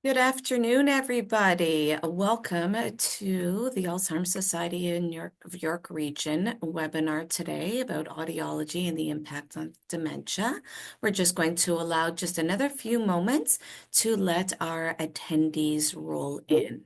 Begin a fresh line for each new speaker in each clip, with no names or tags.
Good afternoon, everybody. Welcome to the Alzheimer's Society in York Region webinar today about audiology and the impact on dementia. We're just going to allow just another few moments to let our attendees roll in.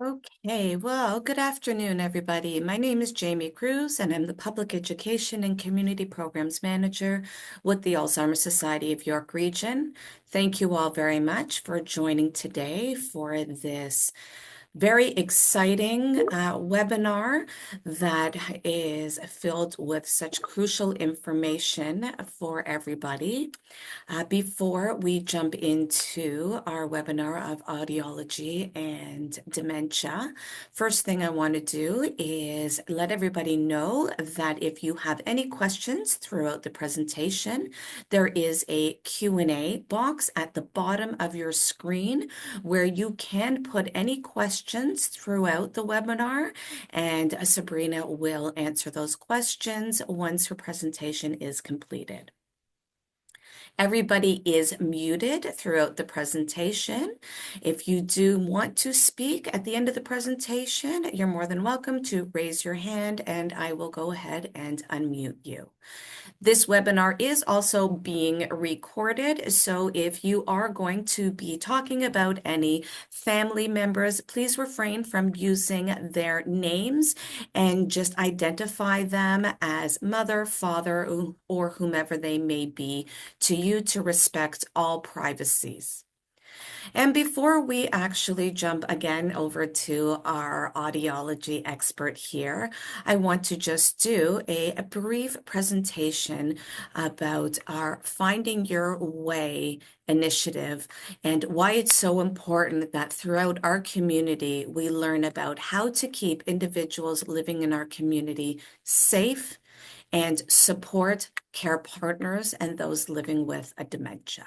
Okay, well, good afternoon, everybody. My name is Jaime Cruz, and I'm the Public Education and Community Programs Manager with the Alzheimer's Society of York Region. Thank you all very much for joining today for this very exciting webinar that is filled with such crucial information for everybody. Before we jump into our webinar of audiology and dementia, first thing I want to do is let everybody know that if you have any questions throughout the presentation, there is a Q&A box at the bottom of your screen where you can put any questions throughout the webinar, and Sabrina will answer those questions once her presentation is completed. Everybody is muted throughout the presentation. If you do want to speak at the end of the presentation, you're more than welcome to raise your hand and I will go ahead and unmute you. This webinar is also being recorded, so if you are going to be talking about any family members, please refrain from using their names and just identify them as mother, father, or whomever they may be to you to respect all privacies. And before we actually jump again over to our audiology expert here, I want to just do a brief presentation about our Finding Your Way initiative and why it's so important that throughout our community, we learn about how to keep individuals living in our community safe and support care partners and those living with a dementia.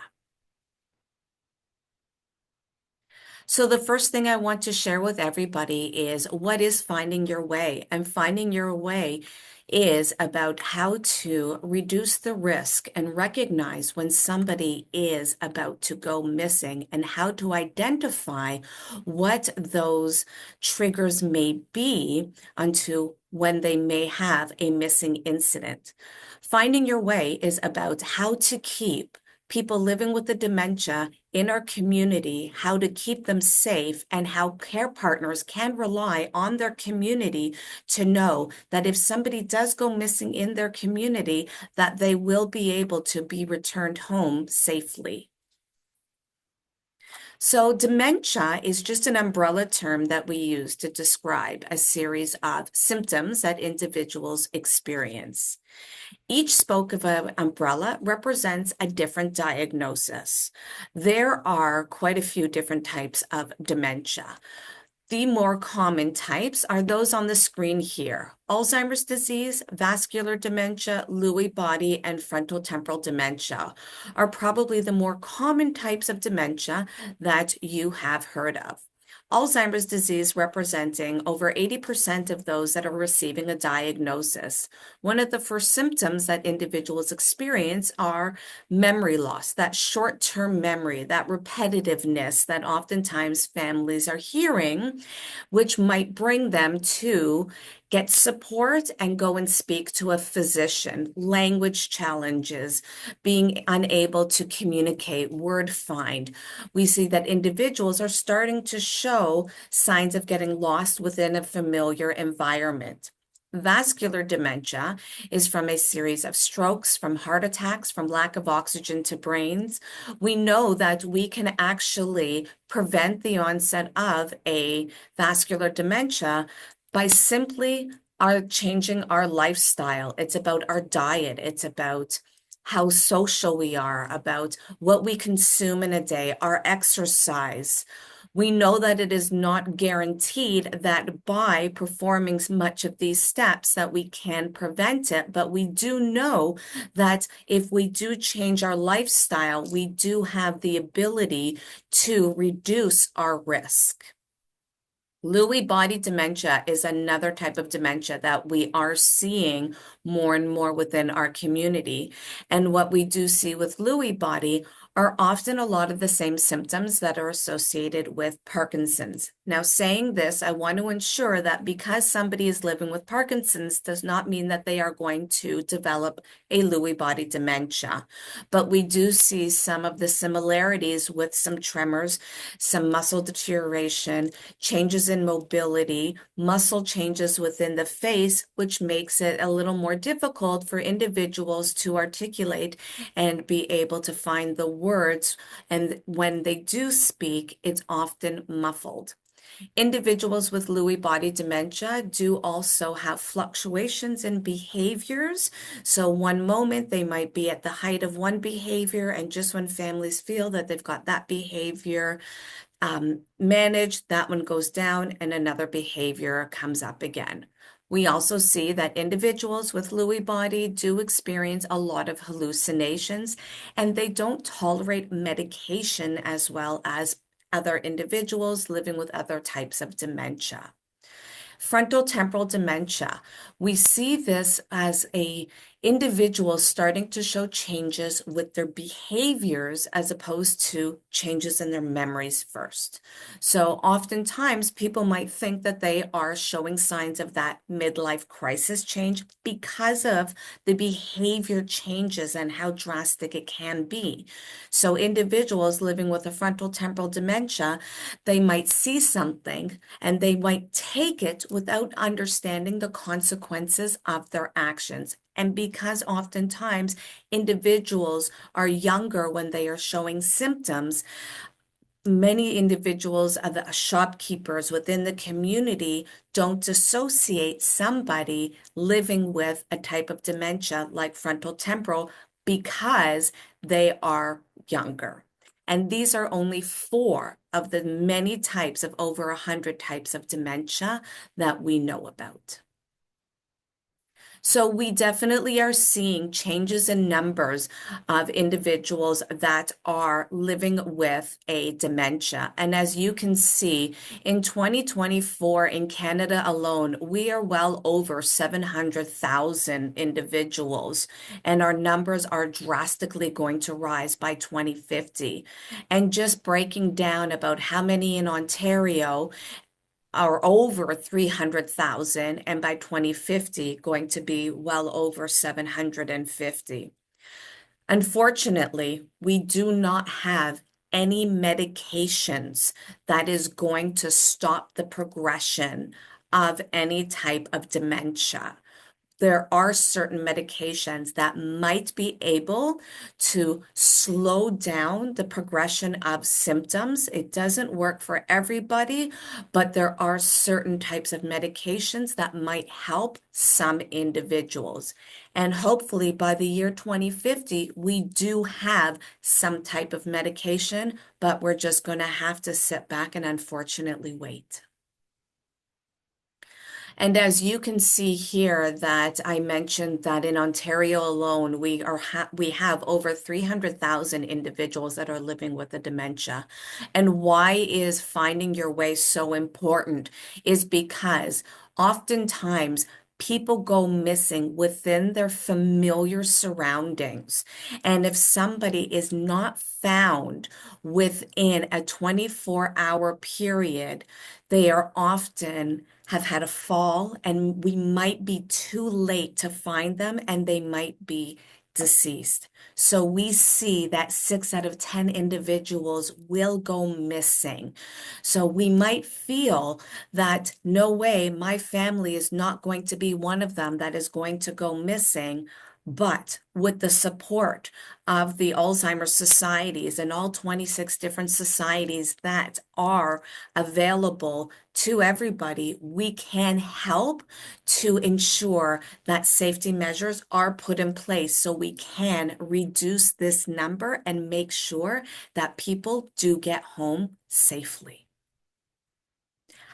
So the first thing I want to share with everybody is what is finding your way? And finding your way is about how to reduce the risk and recognize when somebody is about to go missing and how to identify what those triggers may be unto when they may have a missing incident. Finding your way is about how to keep people living with the dementia in our community, how to keep them safe, and how care partners can rely on their community to know that if somebody does go missing in their community, that they will be able to be returned home safely. So, dementia is just an umbrella term that we use to describe a series of symptoms that individuals experience. Each spoke of an umbrella represents a different diagnosis. There are quite a few different types of dementia. The more common types are those on the screen here: Alzheimer's disease, vascular dementia, Lewy body, and frontotemporal dementia are probably the more common types of dementia that you have heard of. Alzheimer's disease representing over 80% of those that are receiving a diagnosis. One of the first symptoms that individuals experience are memory loss, that short-term memory, that repetitiveness that oftentimes families are hearing, which might bring them to get support and go and speak to a physician. Language challenges, being unable to communicate, word find. We see that individuals are starting to show signs of getting lost within a familiar environment. Vascular dementia is from a series of strokes, from heart attacks, from lack of oxygen to brains. We know that we can actually prevent the onset of a vascular dementia by simply changing our lifestyle. It's about our diet. It's about how social we are, about what we consume in a day, our exercise. We know that it is not guaranteed that by performing much of these steps that we can prevent it, but we do know that if we do change our lifestyle, we do have the ability to reduce our risk. Lewy body dementia is another type of dementia that we are seeing more and more within our community. And what we do see with Lewy body are often a lot of the same symptoms that are associated with Parkinson's. Now, saying this, I want to ensure that because somebody is living with Parkinson's does not mean that they are going to develop a Lewy body dementia. But we do see some of the similarities with some tremors, some muscle deterioration, changes in mobility, muscle changes within the face, which makes it a little more difficult for individuals to articulate and be able to find the words. And when they do speak, it's often muffled. Individuals with Lewy body dementia do also have fluctuations in behaviors. So one moment they might be at the height of one behavior, and just when families feel that they've got that behavior managed, that one goes down and another behavior comes up again. We also see that individuals with Lewy body do experience a lot of hallucinations, and they don't tolerate medication as well as other individuals living with other types of dementia. Frontotemporal dementia. We see this as a individual starting to show changes with their behaviors as opposed to changes in their memories first. So oftentimes people might think that they are showing signs of that midlife crisis change because of the behavior changes and how drastic it can be. So individuals living with a frontotemporal dementia, they might see something and they might take it without understanding the consequences of their actions. And because oftentimes individuals are younger when they are showing symptoms, many individuals, the shopkeepers within the community, don't associate somebody living with a type of dementia like frontotemporal because they are younger. And these are only 4 of the many types of over 100 types of dementia that we know about. So we definitely are seeing changes in numbers of individuals that are living with a dementia. And as you can see, in 2024 in Canada alone, we are well over 700,000 individuals, and our numbers are drastically going to rise by 2050. And just breaking down about how many in Ontario are over 300,000, and by 2050 going to be well over 750. Unfortunately, we do not have any medications that is going to stop the progression of any type of dementia. there are certain medications that might be able to slow down the progression of symptoms. It doesn't work for everybody, but there are certain types of medications that might help some individuals. And hopefully by the year 2050, we do have some type of medication, but we're just going to have to sit back and unfortunately wait. And as you can see here that I mentioned that in Ontario alone, we have over 300,000 individuals that are living with a dementia. And why is finding your way so important is because oftentimes people go missing within their familiar surroundings. And if somebody is not found within a 24-hour period, they are often have had a fall, and we might be too late to find them, and they might be deceased. So we see that 6 out of 10 individuals will go missing. So we might feel that no way, my family is not going to be one of them that is going to go missing. But with the support of the Alzheimer's societies and all 26 different societies that are available to everybody, we can help to ensure that safety measures are put in place so we can reduce this number and make sure that people do get home safely.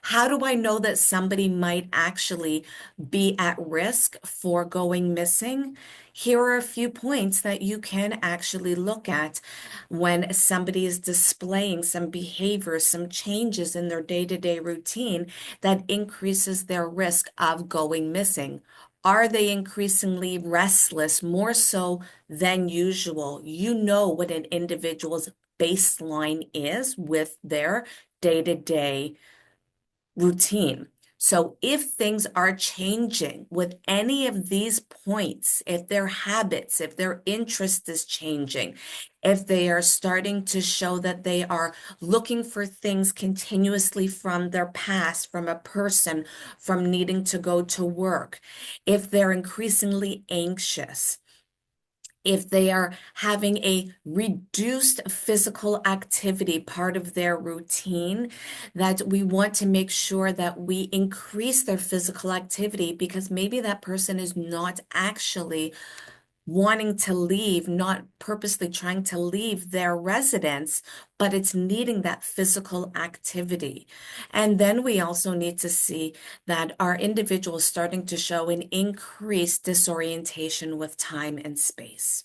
How do I know that somebody might actually be at risk for going missing? Here are a few points that you can actually look at when somebody is displaying some behaviors, some changes in their day-to-day routine that increases their risk of going missing. Are they increasingly restless, more so than usual? You know what an individual's baseline is with their day-to-day routine. So if things are changing with any of these points, if their habits, if their interest is changing, if they are starting to show that they are looking for things continuously from their past, from a person, from needing to go to work, if they're increasingly anxious, if they are having a reduced physical activity part of their routine, that we want to make sure that we increase their physical activity because maybe that person is not actually wanting to leave, not purposely trying to leave their residence, but it's needing that physical activity. And then we also need to see that our individuals starting to show an increased disorientation with time and space.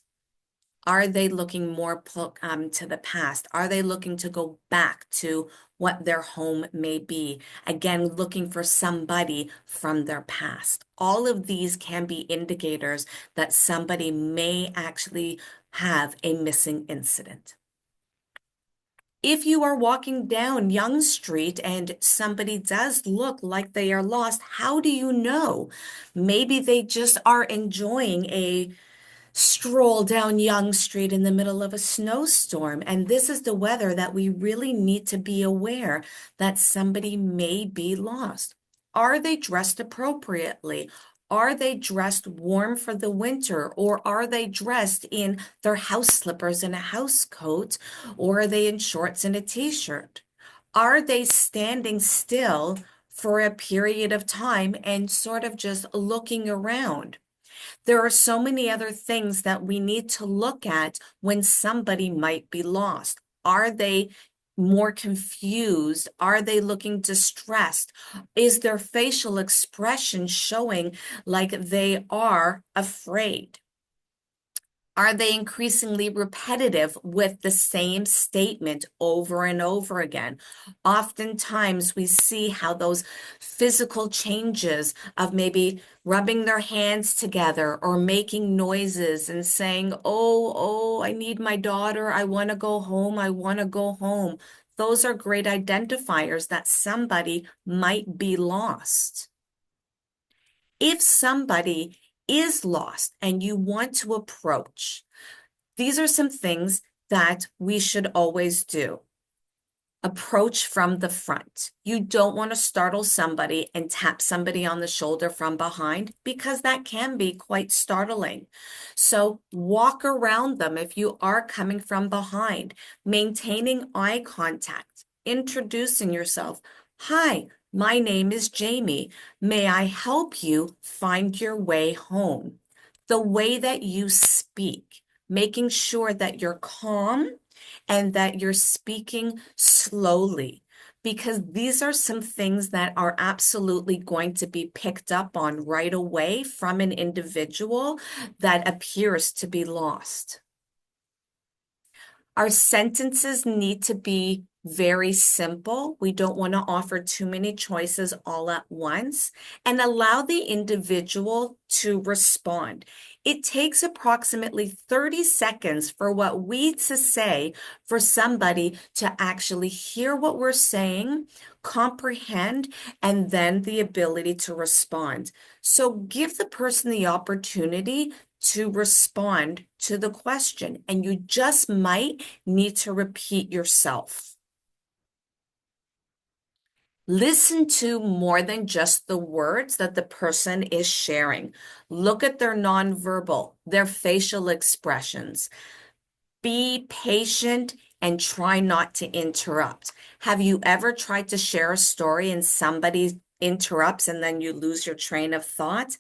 Are they looking more to the past? Are they looking to go back to what their home may be? Again, looking for somebody from their past. All of these can be indicators that somebody may actually have a missing incident. If you are walking down Yonge Street and somebody does look like they are lost, how do you know? Maybe they just are enjoying a stroll down Yonge Street in the middle of a snowstorm. And this is the weather that we really need to be aware that somebody may be lost. Are they dressed appropriately? Are they dressed warm for the winter? Or are they dressed in their house slippers and a house coat? Or are they in shorts and a t-shirt? Are they standing still for a period of time and sort of just looking around? There are so many other things that we need to look at when somebody might be lost. Are they more confused? Are they looking distressed? Is their facial expression showing like they are afraid? Are they increasingly repetitive with the same statement over and over again? Oftentimes, we see how those physical changes of maybe rubbing their hands together or making noises and saying, oh, I need my daughter. I want to go home. I want to go home. Those are great identifiers that somebody might be lost. If somebody is lost and you want to approach, these are some things that we should always do. Approach from the front. You don't want to startle somebody and tap somebody on the shoulder from behind because that can be quite startling. So walk around them if you are coming from behind, maintaining eye contact, introducing yourself. Hi, my name is Jaime. May I help you find your way home? The way that you speak, making sure that you're calm and that you're speaking slowly, because these are some things that are absolutely going to be picked up on right away from an individual that appears to be lost. Our sentences need to be very simple. We don't want to offer too many choices all at once and allow the individual to respond. It takes approximately 30 seconds for what we to say for somebody to actually hear what we're saying, comprehend, and then the ability to respond. So give the person the opportunity to respond to the question, and you just might need to repeat yourself. Listen to more than just the words that the person is sharing. Look at their nonverbal, their facial expressions. Be patient and try not to interrupt. Have you ever tried to share a story and somebody interrupts and then you lose your train of thought?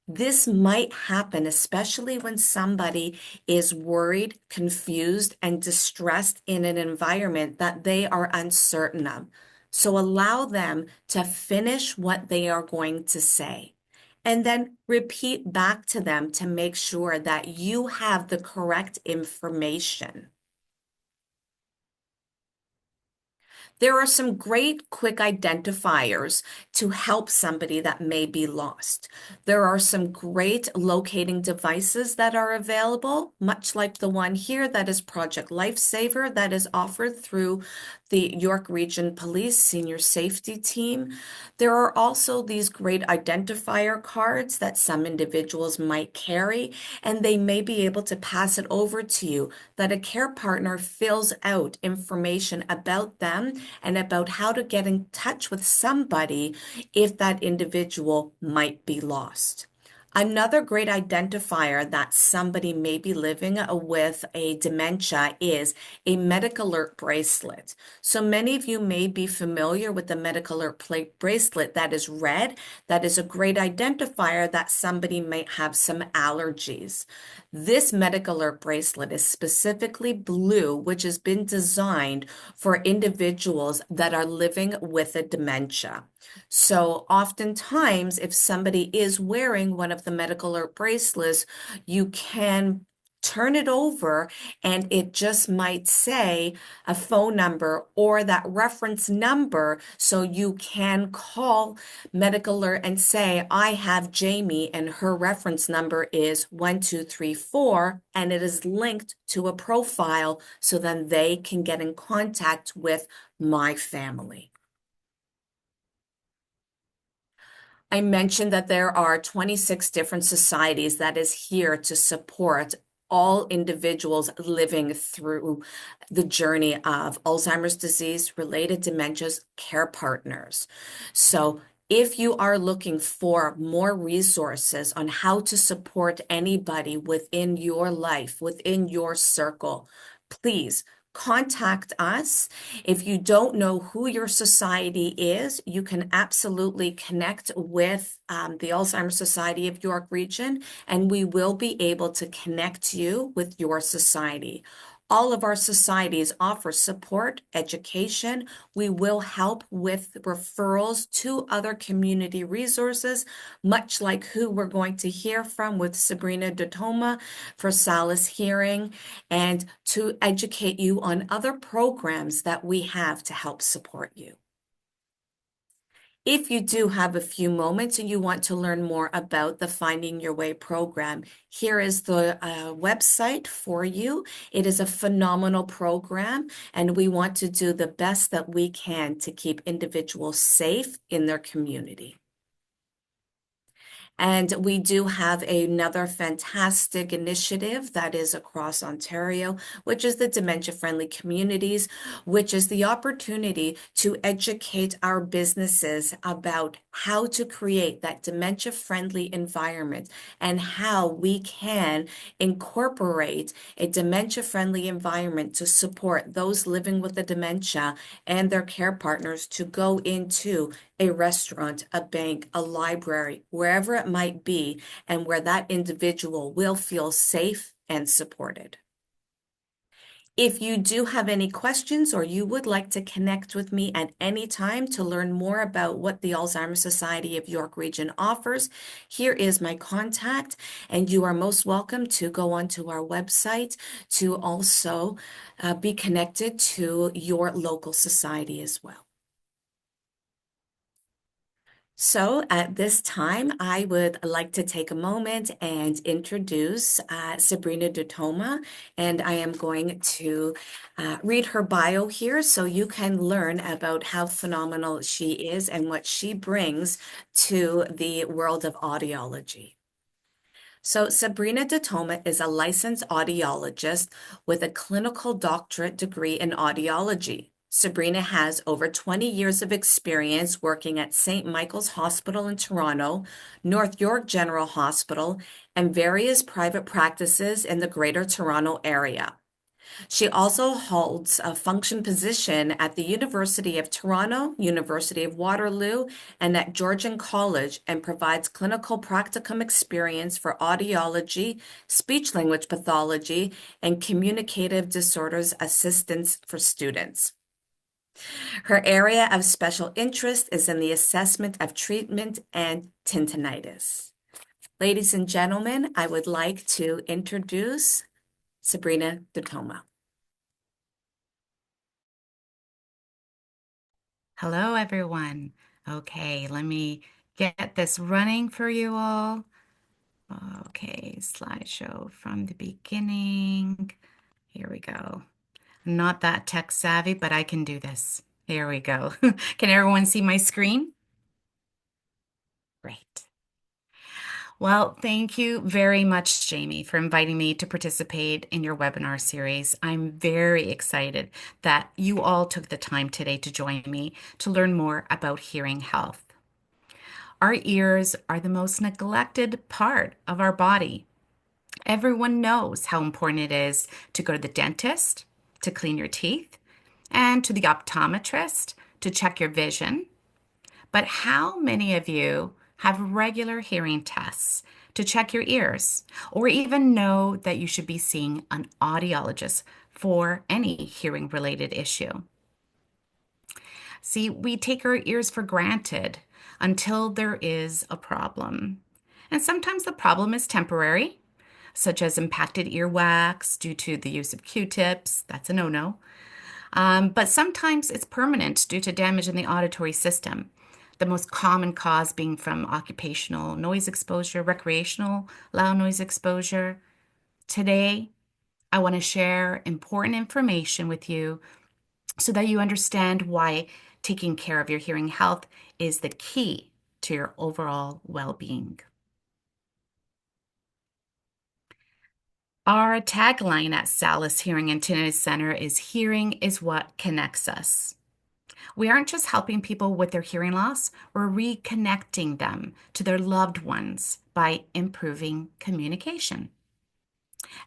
This might happen, especially when somebody is worried, confused, and distressed in an environment that they are uncertain of. So allow them to finish what they are going to say. And then repeat back to them to make sure that you have the correct information. There are some great quick identifiers to help somebody that may be lost. There are some great locating devices that are available, much like the one here that is Project Lifesaver that is offered through the York Region Police Senior Safety Team. There are also these great identifier cards that some individuals might carry, and they may be able to pass it over to you that a care partner fills out information about them and about how to get in touch with somebody if that individual might be lost. Another great identifier that somebody may be living with a dementia is a medical alert bracelet. So many of you may be familiar with the medical alert bracelet that is red. That is a great identifier that somebody might have some allergies. This medical alert bracelet is specifically blue, which has been designed for individuals that are living with a dementia. So oftentimes, if somebody is wearing one of the medical alert bracelets, you can turn it over and it just might say a phone number or that reference number so you can call medical alert and say, I have Jaime and her reference number is 1234, and it is linked to a profile so then they can get in contact with my family. I mentioned that there are 26 different societies that is here to support all individuals living through the journey of Alzheimer's disease, related dementias, care partners. So if you are looking for more resources on how to support anybody within your life, within your circle, please contact us. If you don't know who your society is, you can absolutely connect with the Alzheimer's Society of York Region, and we will be able to connect you with your society. All of our societies offer support, education. We will help with referrals to other community resources, much like who we're going to hear from with Sabrina DeToma for Salus Hearing, and to educate you on other programs that we have to help support you. If you do have a few moments and you want to learn more about the Finding Your Way program, here is the website for you. It is a phenomenal program, and we want to do the best that we can to keep individuals safe in their community. And we do have another fantastic initiative that is across Ontario, which is the Dementia Friendly Communities, which is the opportunity to educate our businesses about how to create that dementia friendly environment and how we can incorporate a dementia friendly environment to support those living with the dementia and their care partners to go into a restaurant, a bank, a library, wherever it might be, and where that individual will feel safe and supported. If you do have any questions or you would like to connect with me at any time to learn more about what the Alzheimer's Society of York Region offers, here is my contact, and you are most welcome to go onto our website to also be connected to your local society as well. So at this time, I would like to take a moment and introduce Sabrina DeToma, and I am going to read her bio here so you can learn about how phenomenal she is and what she brings to the world of audiology. So, Sabrina DeToma is a licensed audiologist with a clinical doctorate degree in audiology. Sabrina has over 20 years of experience working at St. Michael's Hospital in Toronto, North York General Hospital, and various private practices in the Greater Toronto area. She also holds a function position at the University of Toronto, University of Waterloo, and at Georgian College and provides clinical practicum experience for audiology, speech-language pathology, and communicative disorders assistance for students. Her area of special interest is in the assessment of treatment and tinnitus. Ladies and gentlemen, I would like to introduce Sabrina DeToma.
Hello, everyone. Okay, let me get this running for you all. Okay, slideshow from the beginning. Here we go. I'm not that tech savvy, but I can do this. There we go. Can everyone see my screen? Great. Well, thank you very much, Jaime, for inviting me to participate in your webinar series. I'm very excited that you all took the time today to join me to learn more about hearing health. Our ears are the most neglected part of our body. Everyone knows how important it is to go to the dentist to clean your teeth and to the optometrist to check your vision. But how many of you have regular hearing tests to check your ears or even know that you should be seeing an audiologist for any hearing related issue? See, we take our ears for granted until there is a problem. And sometimes the problem is temporary, such as impacted earwax due to the use of Q-tips. That's a no-no. But sometimes it's permanent due to damage in the auditory system. The most common cause being from occupational noise exposure, recreational loud noise exposure. Today, I want to share important information with you so that you understand why taking care of your hearing health is the key to your overall well-being. Our tagline at Salus Hearing and Tinnitus Center is "Hearing is what connects us." We aren't just helping people with their hearing loss, we're reconnecting them to their loved ones by improving communication.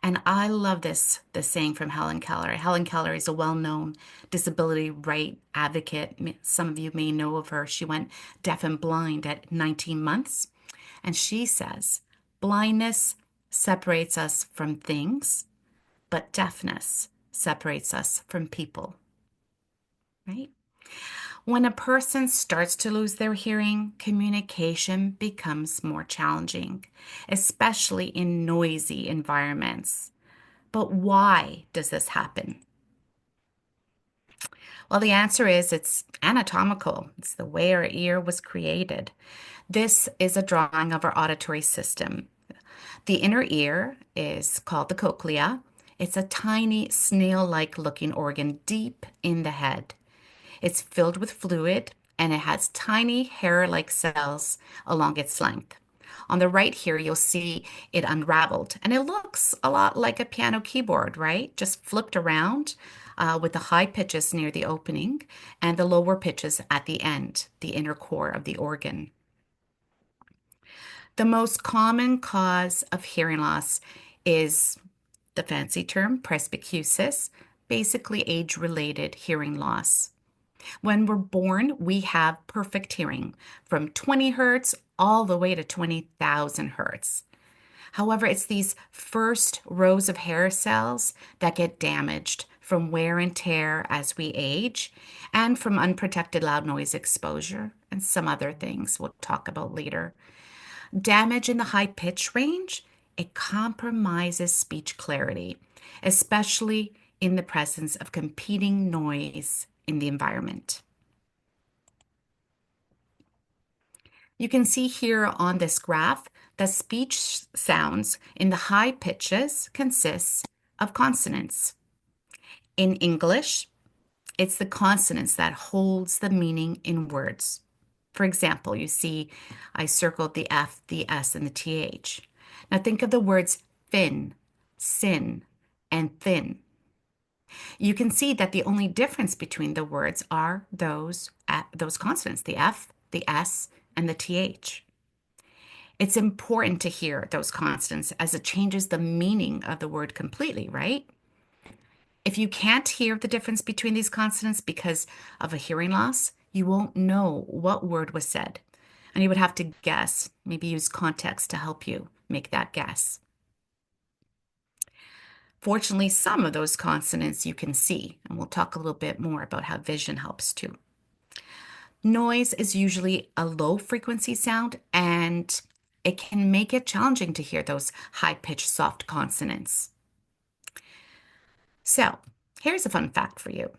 And I love this saying from Helen Keller. Helen Keller is a well-known disability right advocate. Some of you may know of her. She went deaf and blind at 19 months. And she says, blindness separates us from things, but deafness separates us from people. Right? When a person starts to lose their hearing, communication becomes more challenging, especially in noisy environments. But why does this happen? Well, the answer is it's anatomical. It's the way our ear was created. This is a drawing of our auditory system. The inner ear is called the cochlea. It's a tiny snail-like looking organ deep in the head. It's filled with fluid and it has tiny hair-like cells along its length. On the right here, you'll see it unraveled, and it looks a lot like a piano keyboard, right? Just flipped around with the high pitches near the opening and the lower pitches at the end, the inner core of the organ. The most common cause of hearing loss is the fancy term presbycusis, basically age-related hearing loss. When we're born, we have perfect hearing from 20 hertz all the way to 20,000 hertz. However, it's these first rows of hair cells that get damaged from wear and tear as we age and from unprotected loud noise exposure and some other things we'll talk about later. Damage in the high pitch range, it compromises speech clarity, especially in the presence of competing noise in the environment. You can see here on this graph that speech sounds in the high pitches consist of consonants. In English, it's the consonants that holds the meaning in words. For example, you see I circled the F, the S, and the TH. Now think of the words fin, sin, and thin. You can see that the only difference between the words are those consonants, the F, the S, and the TH. It's important to hear those consonants as it changes the meaning of the word completely, right? If you can't hear the difference between these consonants because of a hearing loss, you won't know what word was said. And you would have to guess, maybe use context to help you make that guess. Fortunately, some of those consonants you can see, and we'll talk a little bit more about how vision helps too. Noise is usually a low frequency sound, and it can make it challenging to hear those high-pitched soft consonants. So, here's a fun fact for you.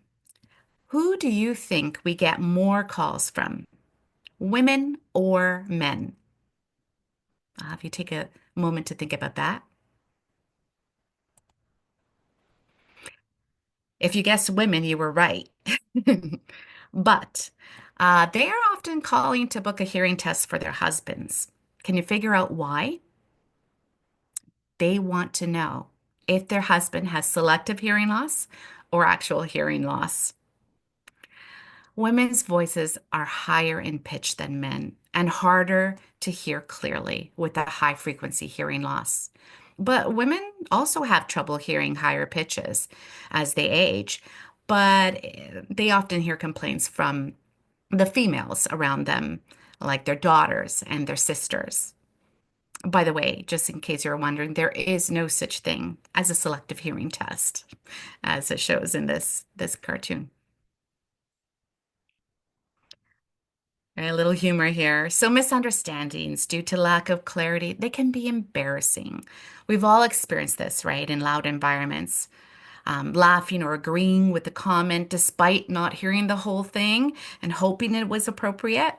Who do you think we get more calls from? Women or men? I'll have you take a moment to think about that. If you guessed women, you were right. But they are often calling to book a hearing test for their husbands. Can you figure out why? They want to know if their husband has selective hearing loss or actual hearing loss. Women's voices are higher in pitch than men and harder to hear clearly with a high frequency hearing loss. But women also have trouble hearing higher pitches as they age, but they often hear complaints from the females around them, like their daughters and their sisters. By the way, just in case you're wondering, there is no such thing as a selective hearing test, as it shows in this cartoon. A little humor here. So misunderstandings due to lack of clarity, they can be embarrassing. We've all experienced this, right, in loud environments. Laughing or agreeing with the comment despite not hearing the whole thing and hoping it was appropriate.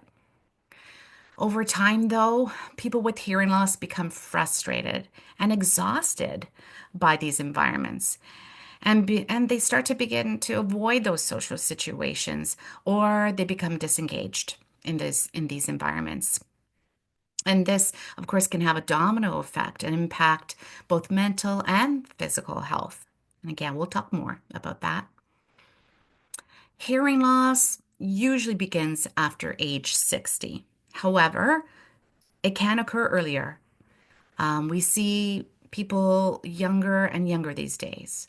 Over time, though, people with hearing loss become frustrated and exhausted by these environments. And they start to begin to avoid those social situations, or they become disengaged in these environments. And this, of course, can have a domino effect and impact both mental and physical health. And again, we'll talk more about that. Hearing loss usually begins after age 60. However, it can occur earlier. We see people younger and younger these days.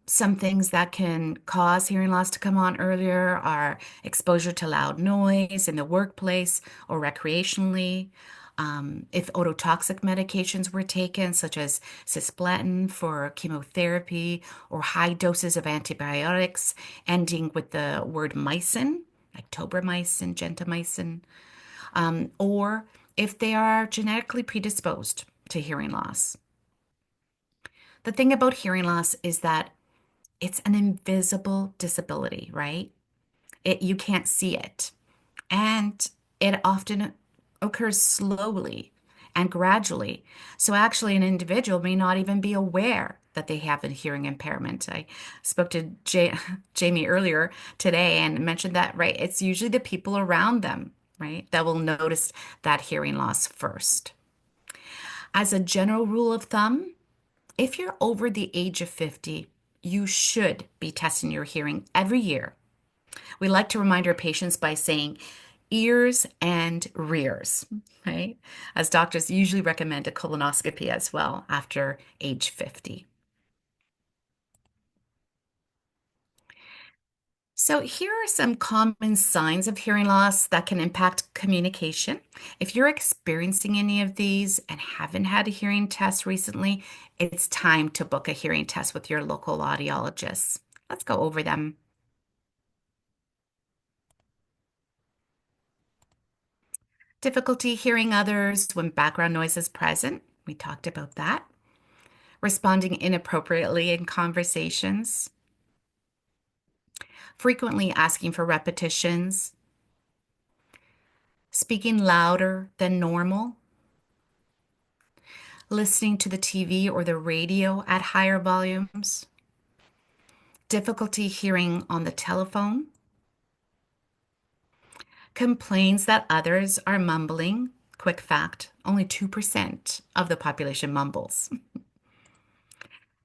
Some things that can cause hearing loss to come on earlier are exposure to loud noise in the workplace or recreationally. If ototoxic medications were taken, such as cisplatin for chemotherapy, or high doses of antibiotics ending with the word mycin, like tobramycin, gentamicin, or if they are genetically predisposed to hearing loss. The thing about hearing loss is that it's an invisible disability, right? You can't see it. And it often occurs slowly and gradually. So actually, an individual may not even be aware that they have a hearing impairment. I spoke to Jaime earlier today and mentioned that, right? It's usually the people around them, right, that will notice that hearing loss first. As a general rule of thumb, if you're over the age of 50, you should be testing your hearing every year. We like to remind our patients by saying ears and rears, right? As doctors usually recommend a colonoscopy as well after age 50. So, here are some common signs of hearing loss that can impact communication. If you're experiencing any of these and haven't had a hearing test recently, it's time to book a hearing test with your local audiologist. Let's go over them. Difficulty hearing others when background noise is present. We talked about that. Responding inappropriately in conversations. Frequently asking for repetitions. Speaking louder than normal. Listening to the TV or the radio at higher volumes. Difficulty hearing on the telephone. Complains that others are mumbling. Quick fact, only 2% of the population mumbles.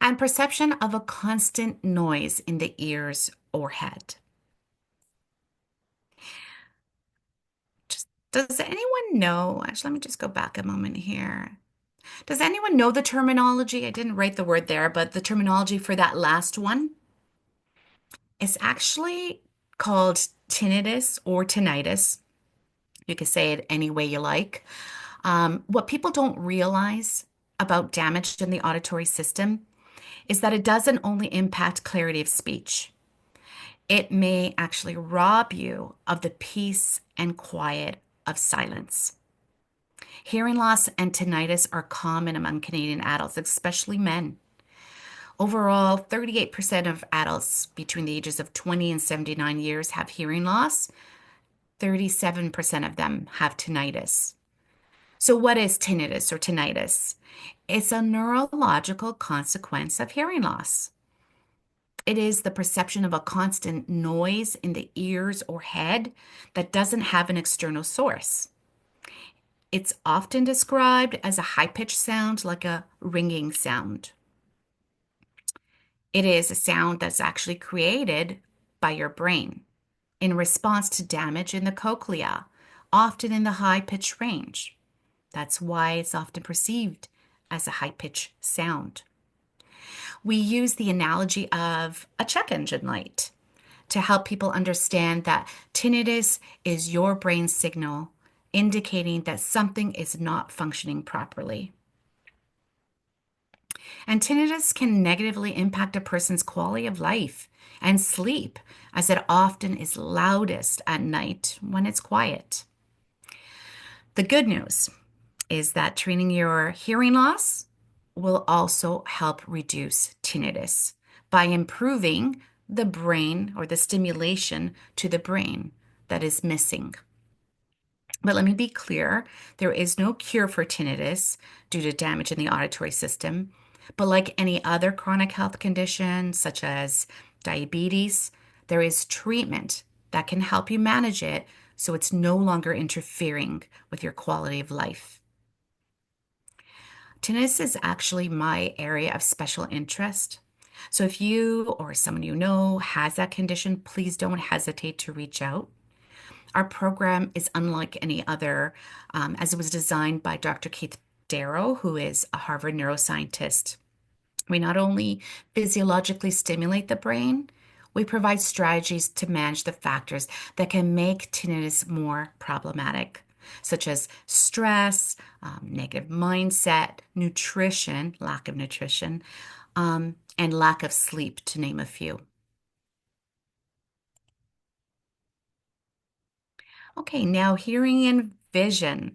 And perception of a constant noise in the ears or head. Just, does anyone know? Actually, let me just go back a moment here. Does anyone know the terminology? I didn't write the word there, but the terminology for that last one is actually called tinnitus or tinnitus. You can say it any way you like. What people don't realize about damage in the auditory system is that it doesn't only impact clarity of speech. It may actually rob you of the peace and quiet of silence. Hearing loss and tinnitus are common among Canadian adults, especially men. Overall, 38% of adults between the ages of 20 and 79 years have hearing loss. 37% of them have tinnitus. So, what is tinnitus or tinnitus? It's a neurological consequence of hearing loss. It is the perception of a constant noise in the ears or head that doesn't have an external source. It's often described as a high-pitched sound, like a ringing sound. It is a sound that's actually created by your brain in response to damage in the cochlea, often in the high-pitched range. That's why it's often perceived as a high-pitched sound. We use the analogy of a check engine light to help people understand that tinnitus is your brain signal indicating that something is not functioning properly. And tinnitus can negatively impact a person's quality of life and sleep, as it often is loudest at night when it's quiet. The good news is that treating your hearing loss will also help reduce tinnitus by improving the brain or the stimulation to the brain that is missing. But let me be clear, there is no cure for tinnitus due to damage in the auditory system. But like any other chronic health condition, such as diabetes, there is treatment that can help you manage it so it's no longer interfering with your quality of life. Tinnitus is actually my area of special interest. So if you or someone you know has that condition, please don't hesitate to reach out. Our program is unlike any other, as it was designed by Dr. Keith Darrow, who is a Harvard neuroscientist. We not only physiologically stimulate the brain, we provide strategies to manage the factors that can make tinnitus more problematic, such as stress, negative mindset, nutrition, lack of nutrition, and lack of sleep, to name a few. Okay, now hearing and vision.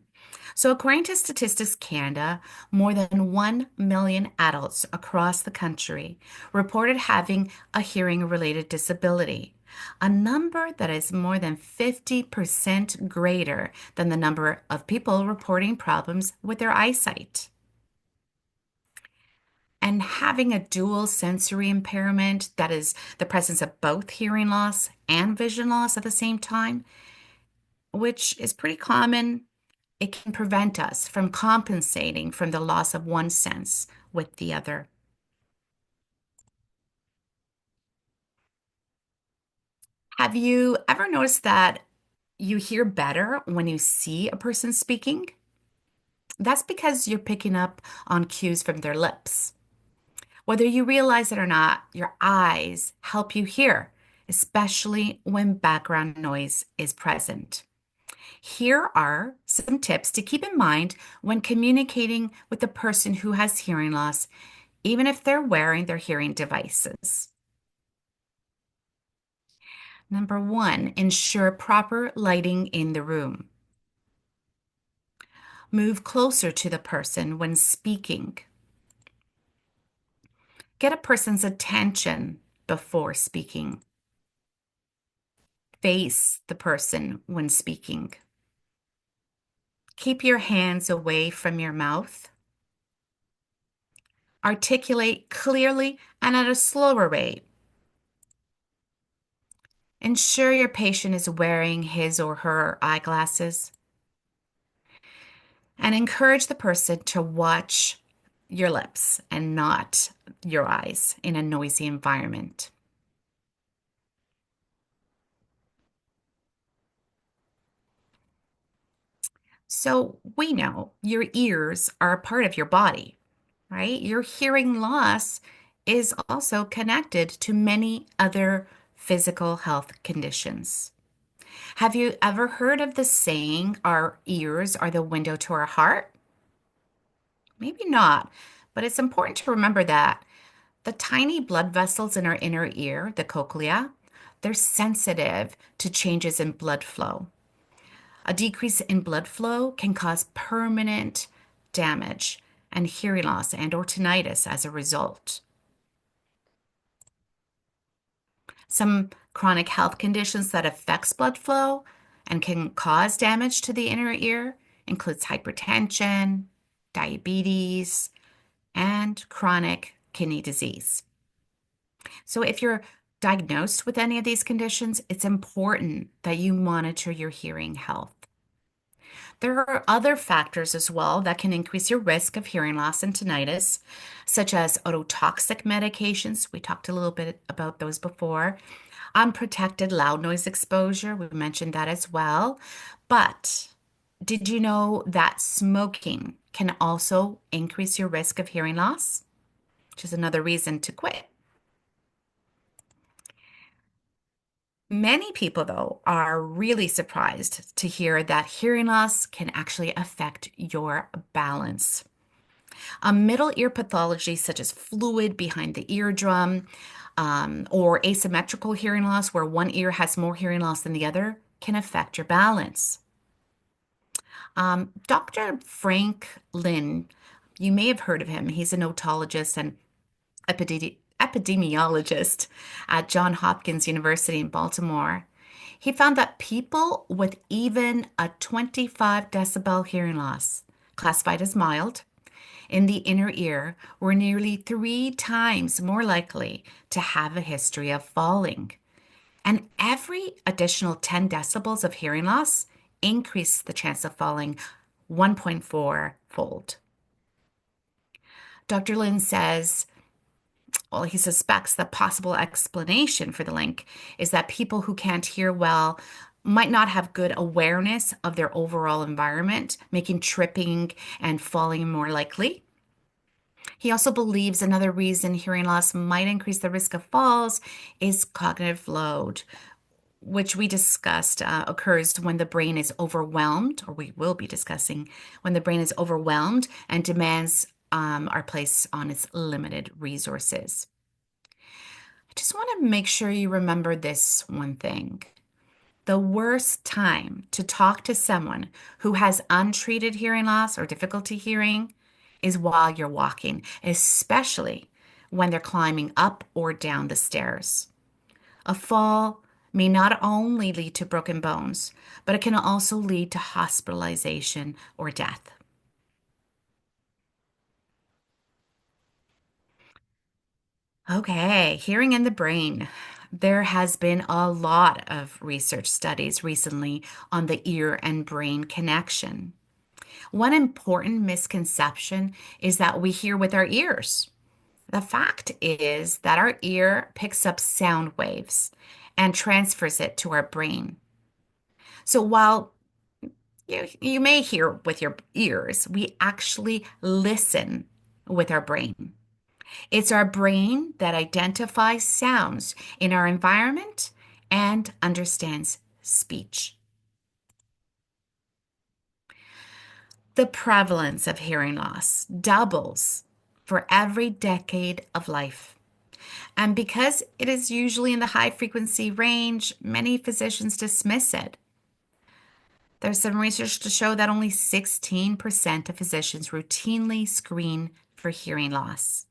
So, according to Statistics Canada, more than 1 million adults across the country reported having a hearing-related disability, a number that is more than 50% greater than the number of people reporting problems with their eyesight. And having a dual sensory impairment, that is the presence of both hearing loss and vision loss at the same time, which is pretty common. It can prevent us from compensating from the loss of one sense with the other. Have you ever noticed that you hear better when you see a person speaking? That's because you're picking up on cues from their lips. Whether you realize it or not, your eyes help you hear, especially when background noise is present. Here are some tips to keep in mind when communicating with the person who has hearing loss, even if they're wearing their hearing devices. Number one, ensure proper lighting in the room. Move closer to the person when speaking. Get a person's attention before speaking. Face the person when speaking. Keep your hands away from your mouth. Articulate clearly and at a slower rate. Ensure your patient is wearing his or her eyeglasses. And encourage the person to watch your lips and not your eyes in a noisy environment. So we know your ears are a part of your body, right? Your hearing loss is also connected to many other physical health conditions. Have you ever heard of the saying, our ears are the window to our heart? Maybe not, but it's important to remember that the tiny blood vessels in our inner ear, the cochlea, they're sensitive to changes in blood flow. A decrease in blood flow can cause permanent damage and hearing loss and or tinnitus as a result. Some chronic health conditions that affects blood flow and can cause damage to the inner ear includes hypertension, diabetes, and chronic kidney disease. So if you're diagnosed with any of these conditions, it's important that you monitor your hearing health. There are other factors as well that can increase your risk of hearing loss and tinnitus, such as ototoxic medications. We talked a little bit about those before. Unprotected loud noise exposure, we mentioned that as well. But did you know that smoking can also increase your risk of hearing loss, which is another reason to quit? Many people, though, are really surprised to hear that hearing loss can actually affect your balance. A middle ear pathology, such as fluid behind the eardrum, or asymmetrical hearing loss, where one ear has more hearing loss than the other, can affect your balance. Dr. Frank Lynn, you may have heard of him. He's an otologist and epidemiologist at Johns Hopkins University in Baltimore. He found that people with even a 25 decibel hearing loss, classified as mild, in the inner ear were nearly 3 times more likely to have a history of falling. And every additional 10 decibels of hearing loss increased the chance of falling 1.4 fold. Dr. Lin says, well, he suspects the possible explanation for the link is that people who can't hear well might not have good awareness of their overall environment, making tripping and falling more likely. He also believes another reason hearing loss might increase the risk of falls is cognitive load, which we discussed occurs when the brain is overwhelmed, or we will be discussing when the brain is overwhelmed and demands are placed on its limited resources. I just want to make sure you remember this one thing. The worst time to talk to someone who has untreated hearing loss or difficulty hearing is while you're walking, especially when they're climbing up or down the stairs. A fall may not only lead to broken bones, but it can also lead to hospitalization or death. Okay, hearing in the brain. There has been a lot of research studies recently on the ear and brain connection. One important misconception is that we hear with our ears. The fact is that our ear picks up sound waves and transfers it to our brain. So while you may hear with your ears, we actually listen with our brain. It's our brain that identifies sounds in our environment and understands speech. The prevalence of hearing loss doubles for every decade of life. And because it is usually in the high frequency range, many physicians dismiss it. There's some research to show that only 16% of physicians routinely screen for hearing loss.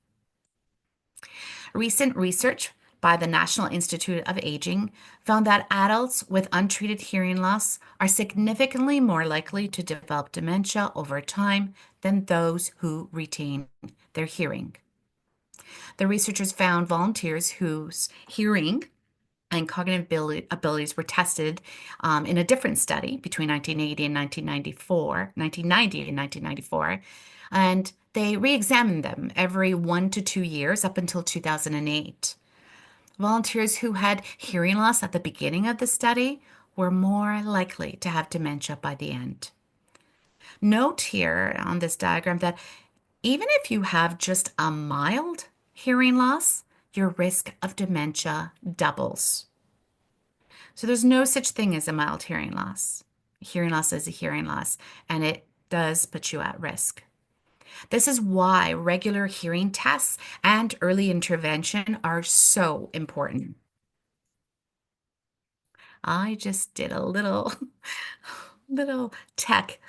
Recent research by the National Institute of Aging found that adults with untreated hearing loss are significantly more likely to develop dementia over time than those who retain their hearing. The researchers found volunteers whose hearing and cognitive abilities were tested in a different study between 1980 and 1990 and 1994, and they re-examined them every 1 to 2 years up until 2008. Volunteers who had hearing loss at the beginning of the study were more likely to have dementia by the end. Note here on this diagram that even if you have just a mild hearing loss, your risk of dementia doubles. So there's no such thing as a mild hearing loss. Hearing loss is a hearing loss, and it does put you at risk. This is why regular hearing tests and early intervention are so important. I just did a little little tech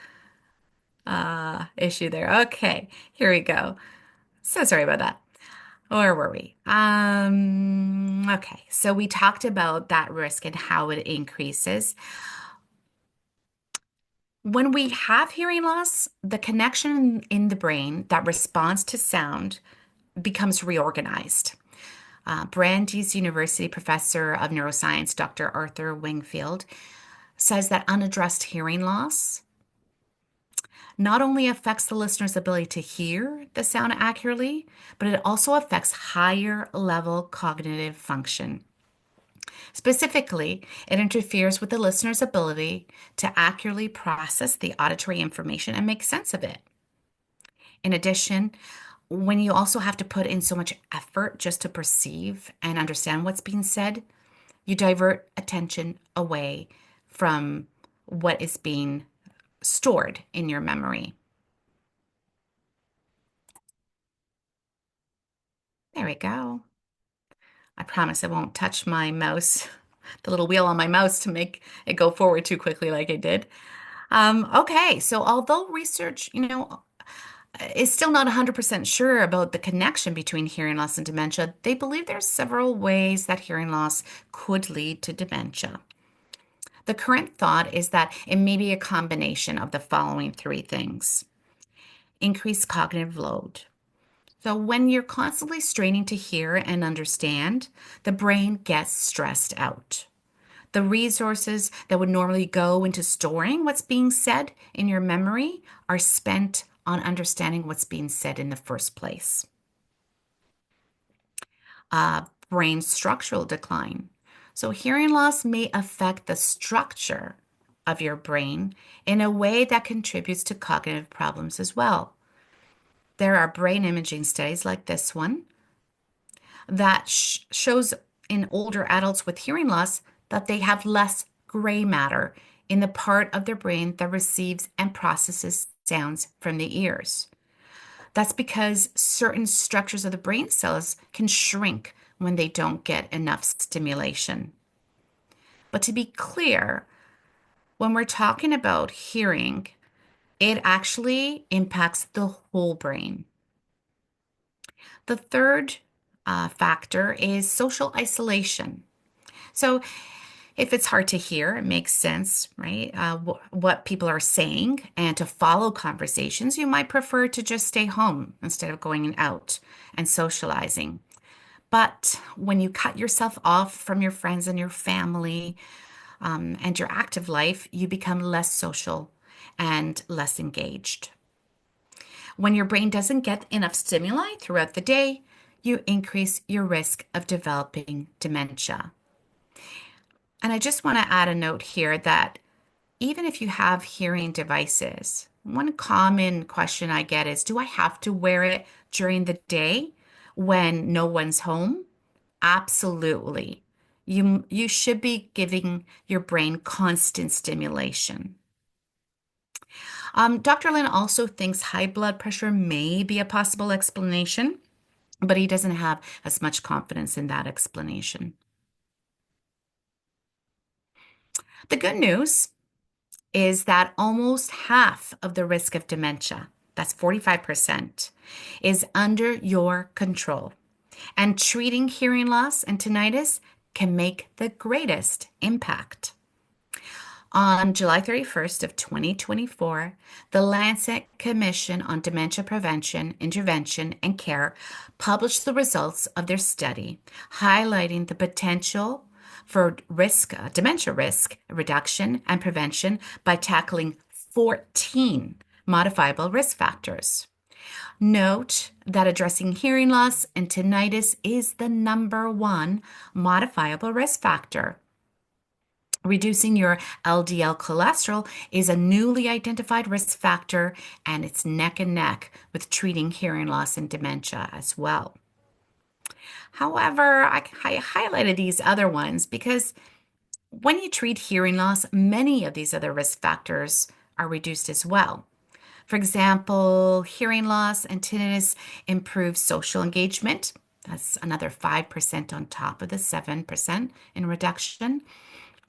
issue there. Okay, here we go. So sorry about that. Where were we? Okay, so we talked about that risk and how it increases. When we have hearing loss, the connection in the brain that responds to sound becomes reorganized. Brandeis University professor of neuroscience, Dr. Arthur Wingfield, says that unaddressed hearing loss not only affects the listener's ability to hear the sound accurately, but it also affects higher level cognitive function. Specifically, it interferes with the listener's ability to accurately process the auditory information and make sense of it. In addition, when you also have to put in so much effort just to perceive and understand what's being said, you divert attention away from what is being stored in your memory. There we go. I promise I won't touch my mouse, the little wheel on my mouse to make it go forward too quickly like I did. Okay, so although research, is still not 100% sure about the connection between hearing loss and dementia, they believe there's several ways that hearing loss could lead to dementia. The current thought is that it may be a combination of the following three things. Increased cognitive load. So when you're constantly straining to hear and understand, the brain gets stressed out. The resources that would normally go into storing what's being said in your memory are spent on understanding what's being said in the first place. Brain structural decline. So hearing loss may affect the structure of your brain in a way that contributes to cognitive problems as well. There are brain imaging studies like this one that shows in older adults with hearing loss that they have less gray matter in the part of their brain that receives and processes sounds from the ears. That's because certain structures of the brain cells can shrink when they don't get enough stimulation. But to be clear, when we're talking about hearing, it actually impacts the whole brain. The third factor is social isolation. So if it's hard to hear, it makes sense, right? What people are saying, and to follow conversations, you might prefer to just stay home instead of going out and socializing. But when you cut yourself off from your friends and your family, and your active life, you become less social and less engaged. When your brain doesn't get enough stimuli throughout the day, you increase your risk of developing dementia. And I just want to add a note here that even if you have hearing devices, one common question I get is, do I have to wear it during the day when no one's home? Absolutely. You should be giving your brain constant stimulation. Dr. Lin also thinks high blood pressure may be a possible explanation, but he doesn't have as much confidence in that explanation. The good news is that almost half of the risk of dementia, that's 45%, is under your control. And treating hearing loss and tinnitus can make the greatest impact. On July 31st of 2024, the Lancet Commission on Dementia Prevention, Intervention, and Care published the results of their study, highlighting the potential for dementia risk reduction and prevention by tackling 14 modifiable risk factors. Note that addressing hearing loss and tinnitus is the number one modifiable risk factor. Reducing your LDL cholesterol is a newly identified risk factor, and it's neck and neck with treating hearing loss and dementia as well. However, I highlighted these other ones because when you treat hearing loss, many of these other risk factors are reduced as well. For example, hearing loss and tinnitus improve social engagement. That's another 5% on top of the 7% in reduction.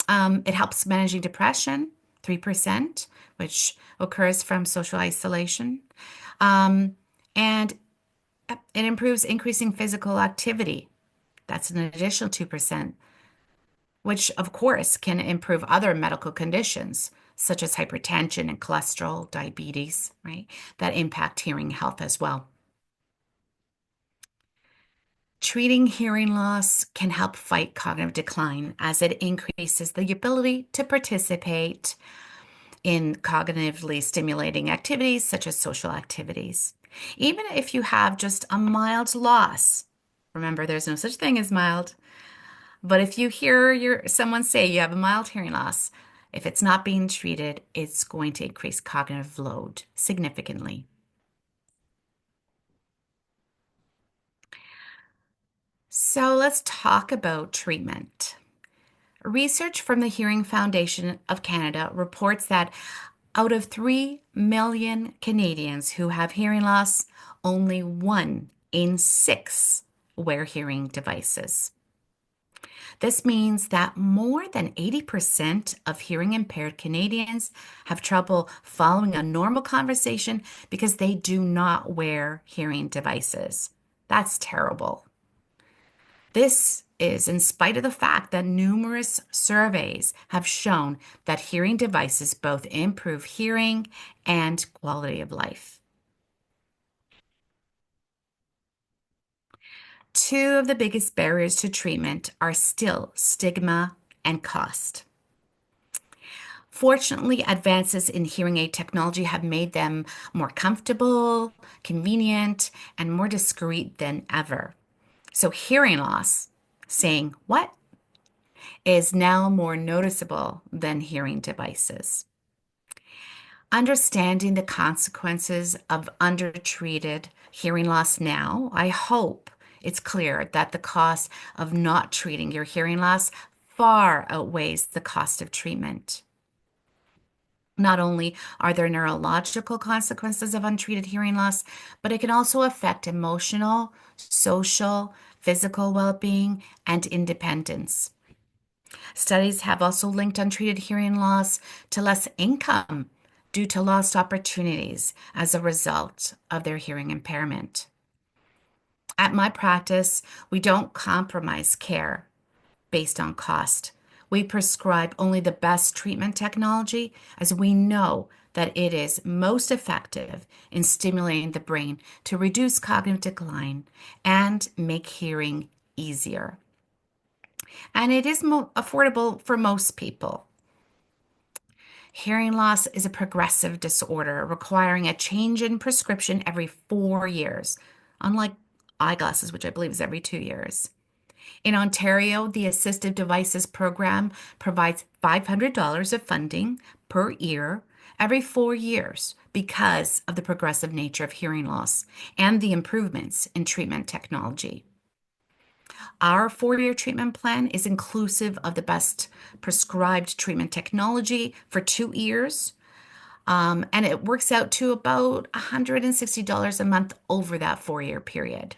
It helps managing depression, 3%, which occurs from social isolation. And it improves increasing physical activity. That's an additional 2%, which of course can improve other medical conditions such as hypertension and cholesterol, diabetes, right? That impact hearing health as well. Treating hearing loss can help fight cognitive decline as it increases the ability to participate in cognitively stimulating activities such as social activities. Even if you have just a mild loss, remember there's no such thing as mild, but if you hear someone say you have a mild hearing loss, if it's not being treated, it's going to increase cognitive load significantly. So let's talk about treatment. Research from the Hearing Foundation of Canada reports that out of 3 million Canadians who have hearing loss, only 1 in 6 wear hearing devices. This means that more than 80% of hearing impaired Canadians have trouble following a normal conversation because they do not wear hearing devices. That's terrible. This is in spite of the fact that numerous surveys have shown that hearing devices both improve hearing and quality of life. Two of the biggest barriers to treatment are still stigma and cost. Fortunately, advances in hearing aid technology have made them more comfortable, convenient, and more discreet than ever. So hearing loss, saying what, is now more noticeable than hearing devices. Understanding the consequences of undertreated hearing loss now, I hope it's clear that the cost of not treating your hearing loss far outweighs the cost of treatment. Not only are there neurological consequences of untreated hearing loss, but it can also affect emotional, social, physical well-being, and independence. Studies have also linked untreated hearing loss to less income due to lost opportunities as a result of their hearing impairment. At my practice, we don't compromise care based on cost. We prescribe only the best treatment technology as we know that it is most effective in stimulating the brain to reduce cognitive decline and make hearing easier. And it is affordable for most people. Hearing loss is a progressive disorder requiring a change in prescription every 4 years, unlike eyeglasses, which I believe is every 2 years. In Ontario, the Assistive Devices Program provides $500 of funding per year every 4 years because of the progressive nature of hearing loss and the improvements in treatment technology. Our 4-year treatment plan is inclusive of the best prescribed treatment technology for 2 years, and it works out to about $160 a month over that 4-year period.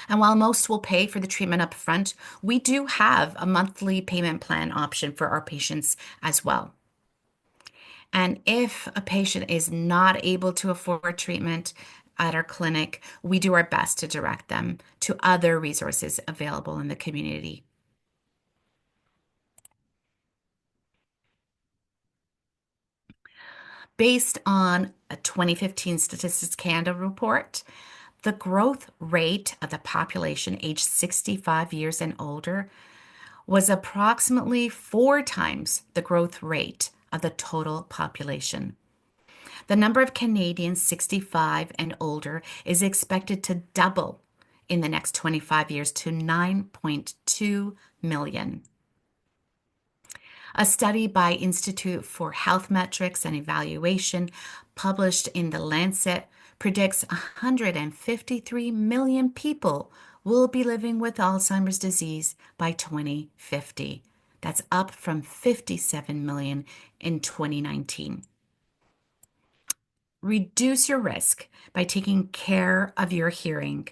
And while most will pay for the treatment up front, we do have a monthly payment plan option for our patients as well. And if a patient is not able to afford treatment at our clinic, we do our best to direct them to other resources available in the community. Based on a 2015 Statistics Canada report, the growth rate of the population aged 65 years and older was approximately 4 times the growth rate of the total population. The number of Canadians 65 and older is expected to double in the next 25 years to 9.2 million. A study by Institute for Health Metrics and Evaluation published in The Lancet predicts 153 million people will be living with Alzheimer's disease by 2050. That's up from 57 million in 2019. Reduce your risk by taking care of your hearing,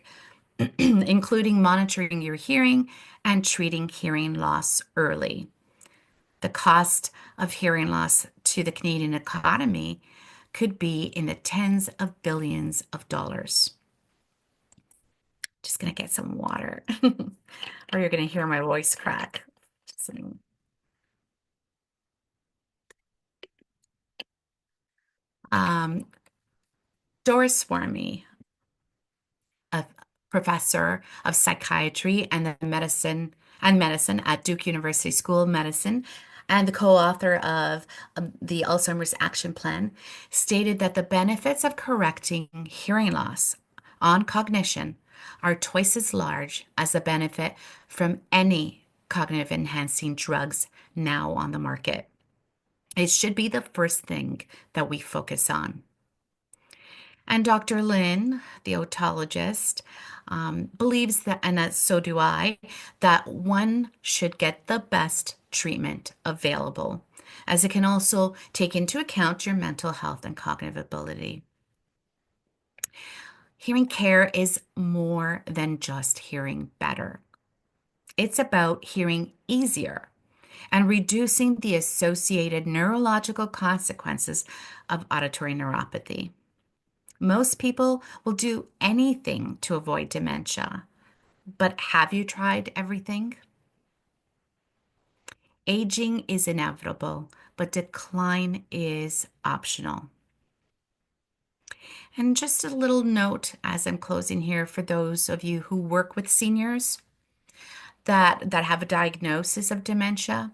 including monitoring your hearing and treating hearing loss early. The cost of hearing loss to the Canadian economy could be in the tens of billions of dollars. Just going to get some water, or you're going to hear my voice crack. Um, Doris Swarmy, a professor of psychiatry and medicine at Duke University School of Medicine, and the co-author of the Alzheimer's Action Plan, stated that the benefits of correcting hearing loss on cognition are twice as large as the benefit from any cognitive enhancing drugs now on the market. It should be the first thing that we focus on. And Dr. Lynn, the otologist, believes that, and so do I, that one should get the best treatment available, as it can also take into account your mental health and cognitive ability. Hearing care is more than just hearing better. It's about hearing easier and reducing the associated neurological consequences of auditory neuropathy. Most people will do anything to avoid dementia, but have you tried everything? Aging is inevitable, but decline is optional. And just a little note as I'm closing here for those of you who work with seniors that have a diagnosis of dementia.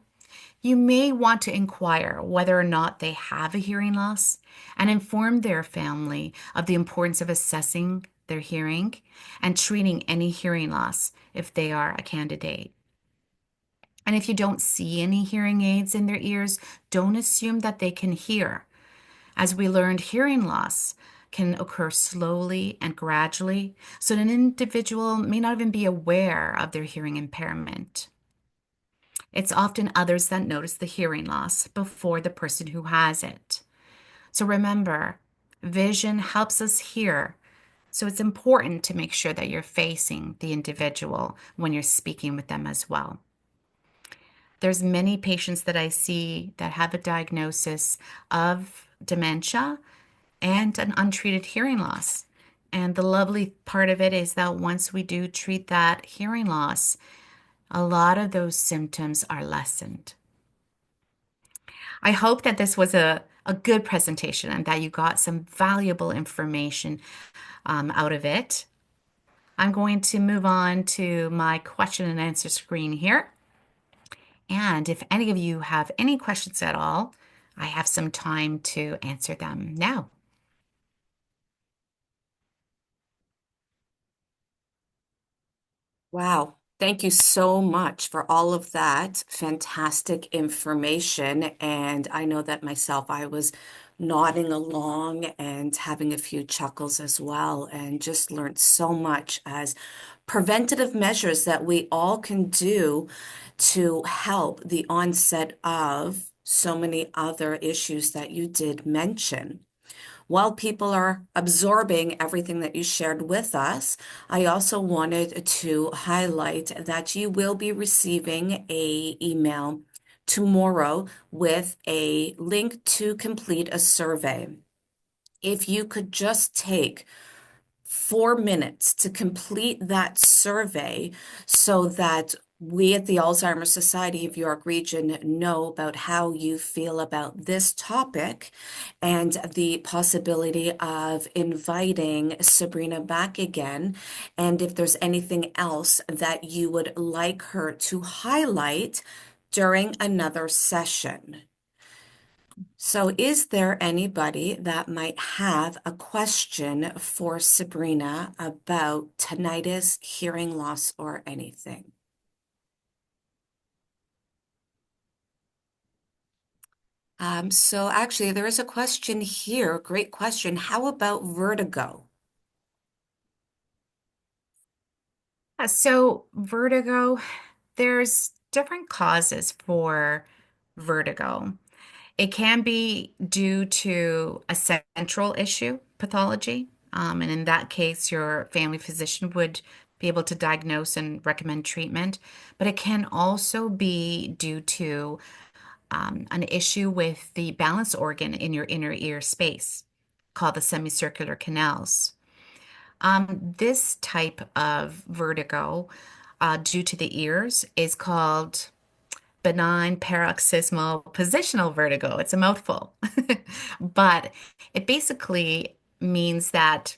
You may want to inquire whether or not they have a hearing loss and inform their family of the importance of assessing their hearing and treating any hearing loss if they are a candidate. And if you don't see any hearing aids in their ears, don't assume that they can hear. As we learned, hearing loss can occur slowly and gradually, so an individual may not even be aware of their hearing impairment. It's often others that notice the hearing loss before the person who has it. So remember, vision helps us hear. So it's important to make sure that you're facing the individual when you're speaking with them as well. There's many patients that I see that have a diagnosis of dementia and an untreated hearing loss. And the lovely part of it is that once we do treat that hearing loss, a lot of those symptoms are lessened. I hope that this was a good presentation and that you got some valuable information out of it. I'm going to move on to my question and answer screen here. And if any of you have any questions at all, I have some time to answer them now.
Wow. Thank you so much for all of that fantastic information. And I know that myself, I was nodding along and having a few chuckles as well, and just learned so much as preventative measures that we all can do to help the onset of so many other issues that you did mention. While people are absorbing everything that you shared with us, I also wanted to highlight that you will be receiving a email tomorrow with a link to complete a survey. If you could just take 4 minutes to complete that survey so that we at the Alzheimer's Society of York Region know about how you feel about this topic and the possibility of inviting Sabrina back again. And if there's anything else that you would like her to highlight during another session. So, is there anybody that might have a question for Sabrina about tinnitus, hearing loss, or anything? So actually, there is a question here. Great question. How about vertigo?
So, vertigo, there's different causes for vertigo. It can be due to a central issue, pathology. And in that case, your family physician would be able to diagnose and recommend treatment. But it can also be due to an issue with the balance organ in your inner ear space called the semicircular canals. This type of vertigo, due to the ears, is called benign paroxysmal positional vertigo. It's a mouthful, but it basically means that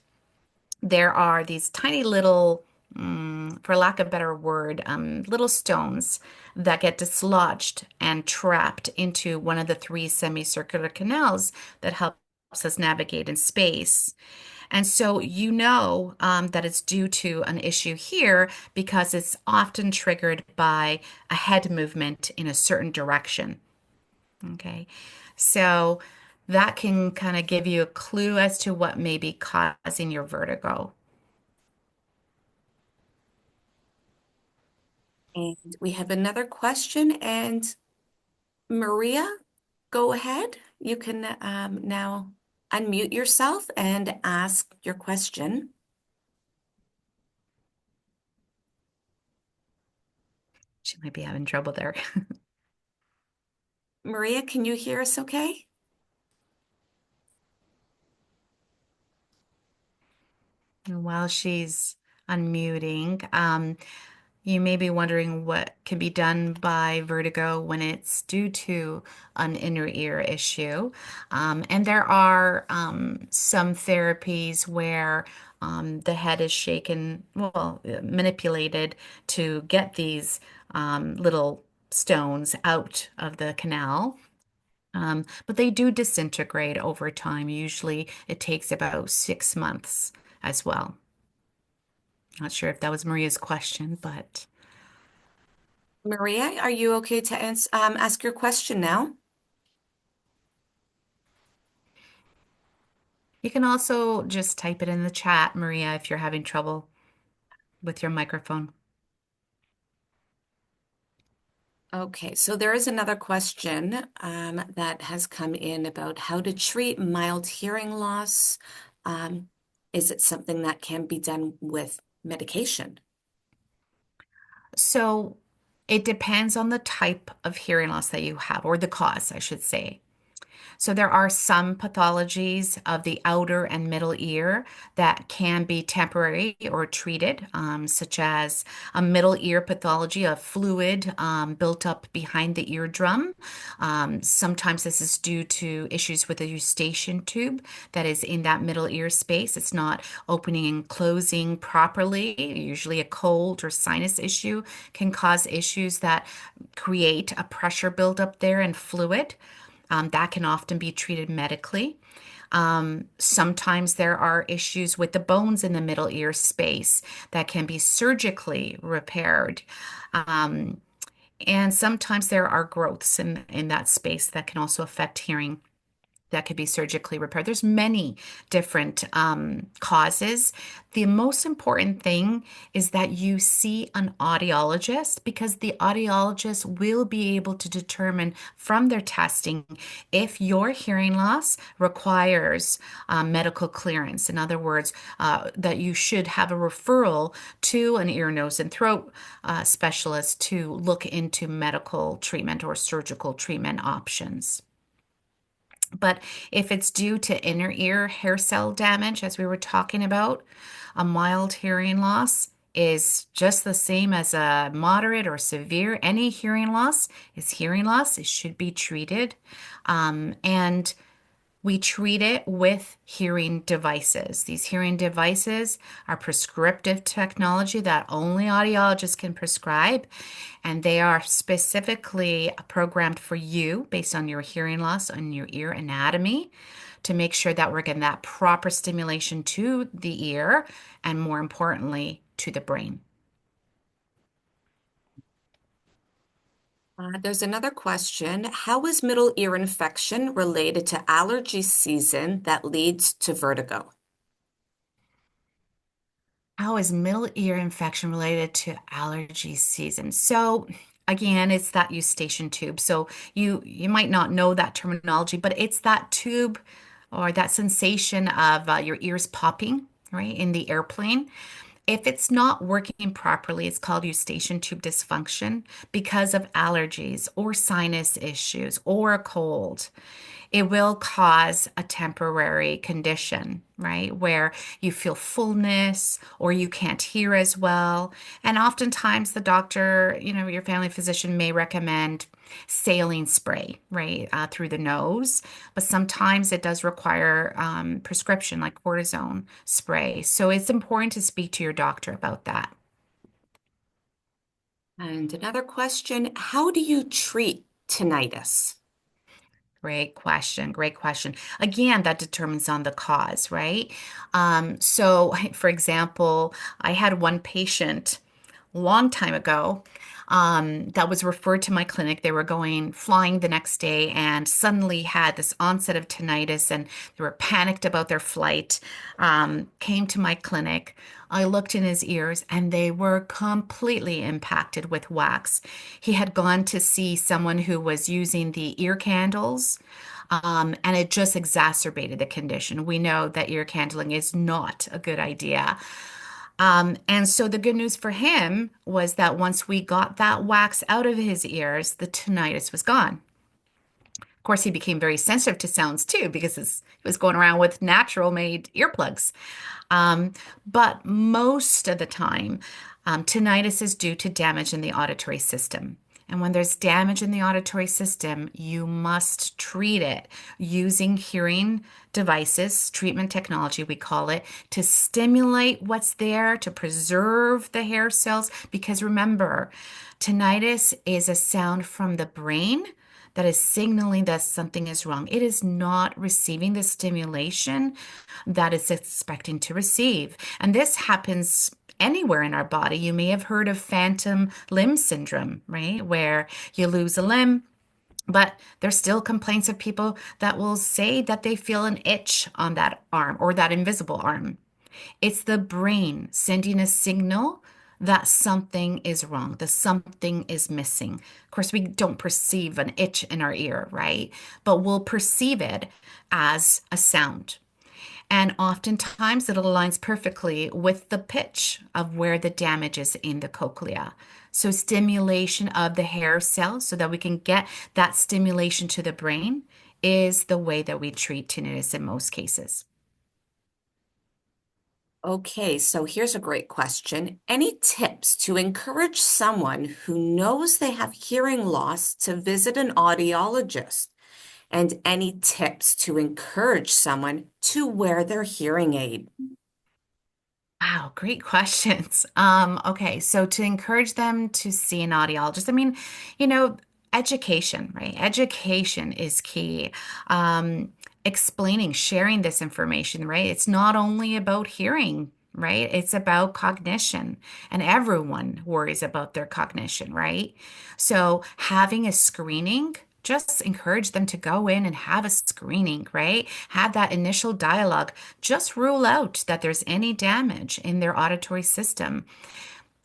there are these tiny little, for lack of a better word, little stones that get dislodged and trapped into one of the three semicircular canals that helps us navigate in space. And so that it's due to an issue here because it's often triggered by a head movement in a certain direction. Okay. So that can kind of give you a clue as to what may be causing your vertigo.
And we have another question. And Maria, go ahead. You can now unmute yourself and ask your question.
She might be having trouble there.
Maria, can you hear us okay?
And while she's unmuting, you may be wondering what can be done by vertigo when it's due to an inner ear issue. And there are some therapies where the head is shaken, well, manipulated to get these little stones out of the canal. But they do disintegrate over time. Usually it takes about 6 months as well. Not sure if that was Maria's question, but
Maria, are you okay to ask your question now?
you can also just type it in the chat, Maria, if you're having trouble with your microphone.
Okay, so there is another question that has come in about how to treat mild hearing loss. Um, is it something that can be done with medication?
So it depends on the type of hearing loss that you have, or the cause, I should say. So there are some pathologies of the outer and middle ear that can be temporary or treated, such as a middle ear pathology of fluid built up behind the eardrum. Sometimes this is due to issues with the eustachian tube that is in that middle ear space. It's not opening and closing properly. Usually a cold or sinus issue can cause issues that create a pressure buildup there and fluid. That can often be treated medically. Sometimes there are issues with the bones in the middle ear space that can be surgically repaired. Um, and sometimes there are growths in that space that can also affect hearing that could be surgically repaired. There's many different causes. The most important thing is that you see an audiologist because the audiologist will be able to determine from their testing if your hearing loss requires medical clearance. In other words, that you should have a referral to an ear, nose, and throat specialist to look into medical treatment or surgical treatment options. But if it's due to inner ear hair cell damage, as we were talking about, a mild hearing loss is just the same as a moderate or severe. Any hearing loss is hearing loss. It should be treated. And we treat it with hearing devices. These hearing devices are prescriptive technology that only audiologists can prescribe, and they are specifically programmed for you based on your hearing loss and your ear anatomy to make sure that we're getting that proper stimulation to the ear and, more importantly, to the brain.
There's another question. How is middle ear infection related to allergy season that leads to vertigo?
How is middle ear infection related to allergy season? So again, it's that eustachian tube. So you might not know that terminology, but it's that tube or that sensation of your ears popping, right, in the airplane. If it's not working properly, it's called eustachian tube dysfunction because of allergies or sinus issues or a cold. It will cause a temporary condition, right? Where you feel fullness or you can't hear as well. And oftentimes the doctor, your family physician may recommend saline spray, right, through the nose. But sometimes it does require prescription like cortisone spray. So it's important to speak to your doctor about that.
And another question, how do you treat tinnitus?
Great question. Great question. Again, that determines on the cause, right? So, for example, I had one patient a long time ago that was referred to my clinic. They were going flying the next day and suddenly had this onset of tinnitus and they were panicked about their flight. Came to my clinic. I looked in his ears and they were completely impacted with wax. He had gone to see someone who was using the ear candles. And it just exacerbated the condition. We know that ear candling is not a good idea. And so the good news for him was that once we got that wax out of his ears, the tinnitus was gone. Of course, he became very sensitive to sounds too because he was going around with natural made earplugs. Um, but most of the time, tinnitus is due to damage in the auditory system. And when there's damage in the auditory system, you must treat it using hearing devices, treatment technology, we call it, to stimulate what's there, to preserve the hair cells. Because remember, tinnitus is a sound from the brain that is signaling that something is wrong. It is not receiving the stimulation that it's expecting to receive. And this happens anywhere in our body. You may have heard of phantom limb syndrome, right? Where you lose a limb, but there's still complaints of people that will say that they feel an itch on that arm or that invisible arm. It's the brain sending a signal that something is wrong, that something is missing. Of course, we don't perceive an itch in our ear, right? But we'll perceive it as a sound. And oftentimes it aligns perfectly with the pitch of where the damage is in the cochlea. So stimulation of the hair cells so that we can get that stimulation to the brain is the way that we treat tinnitus in most cases.
Okay, so here's a great question. Any tips to encourage someone who knows they have hearing loss to visit an audiologist? And any tips to encourage someone to wear their hearing aid?
Wow, great questions. Okay, so to encourage them to see an audiologist, I mean, you know, education, right? Education is key. Explaining, sharing this information, right? It's not only about hearing, right? It's about cognition, and everyone worries about their cognition, right? So having a screening, just encourage them to go in and have a screening, right? Have that initial dialogue. Just rule out that there's any damage in their auditory system.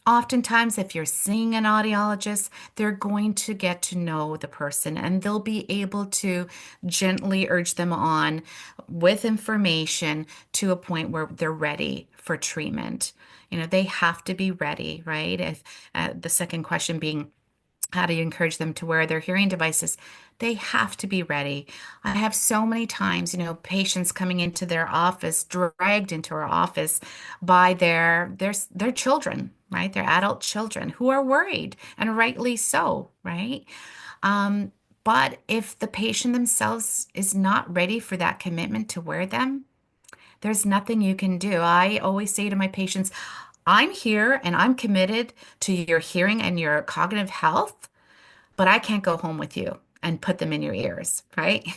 Oftentimes, if you're seeing an audiologist, they're going to get to know the person and they'll be able to gently urge them on with information to a point where they're ready for treatment. You know, they have to be ready, right? If the second question being, how do you encourage them to wear their hearing devices? They have to be ready. I have so many times, patients coming into their office, dragged into our office by their children, right? Their adult children who are worried, and rightly so, right? Um, but if the patient themselves is not ready for that commitment to wear them, there's nothing you can do. I always say to my patients, I'm here and I'm committed to your hearing and your cognitive health, but I can't go home with you and put them in your ears, right?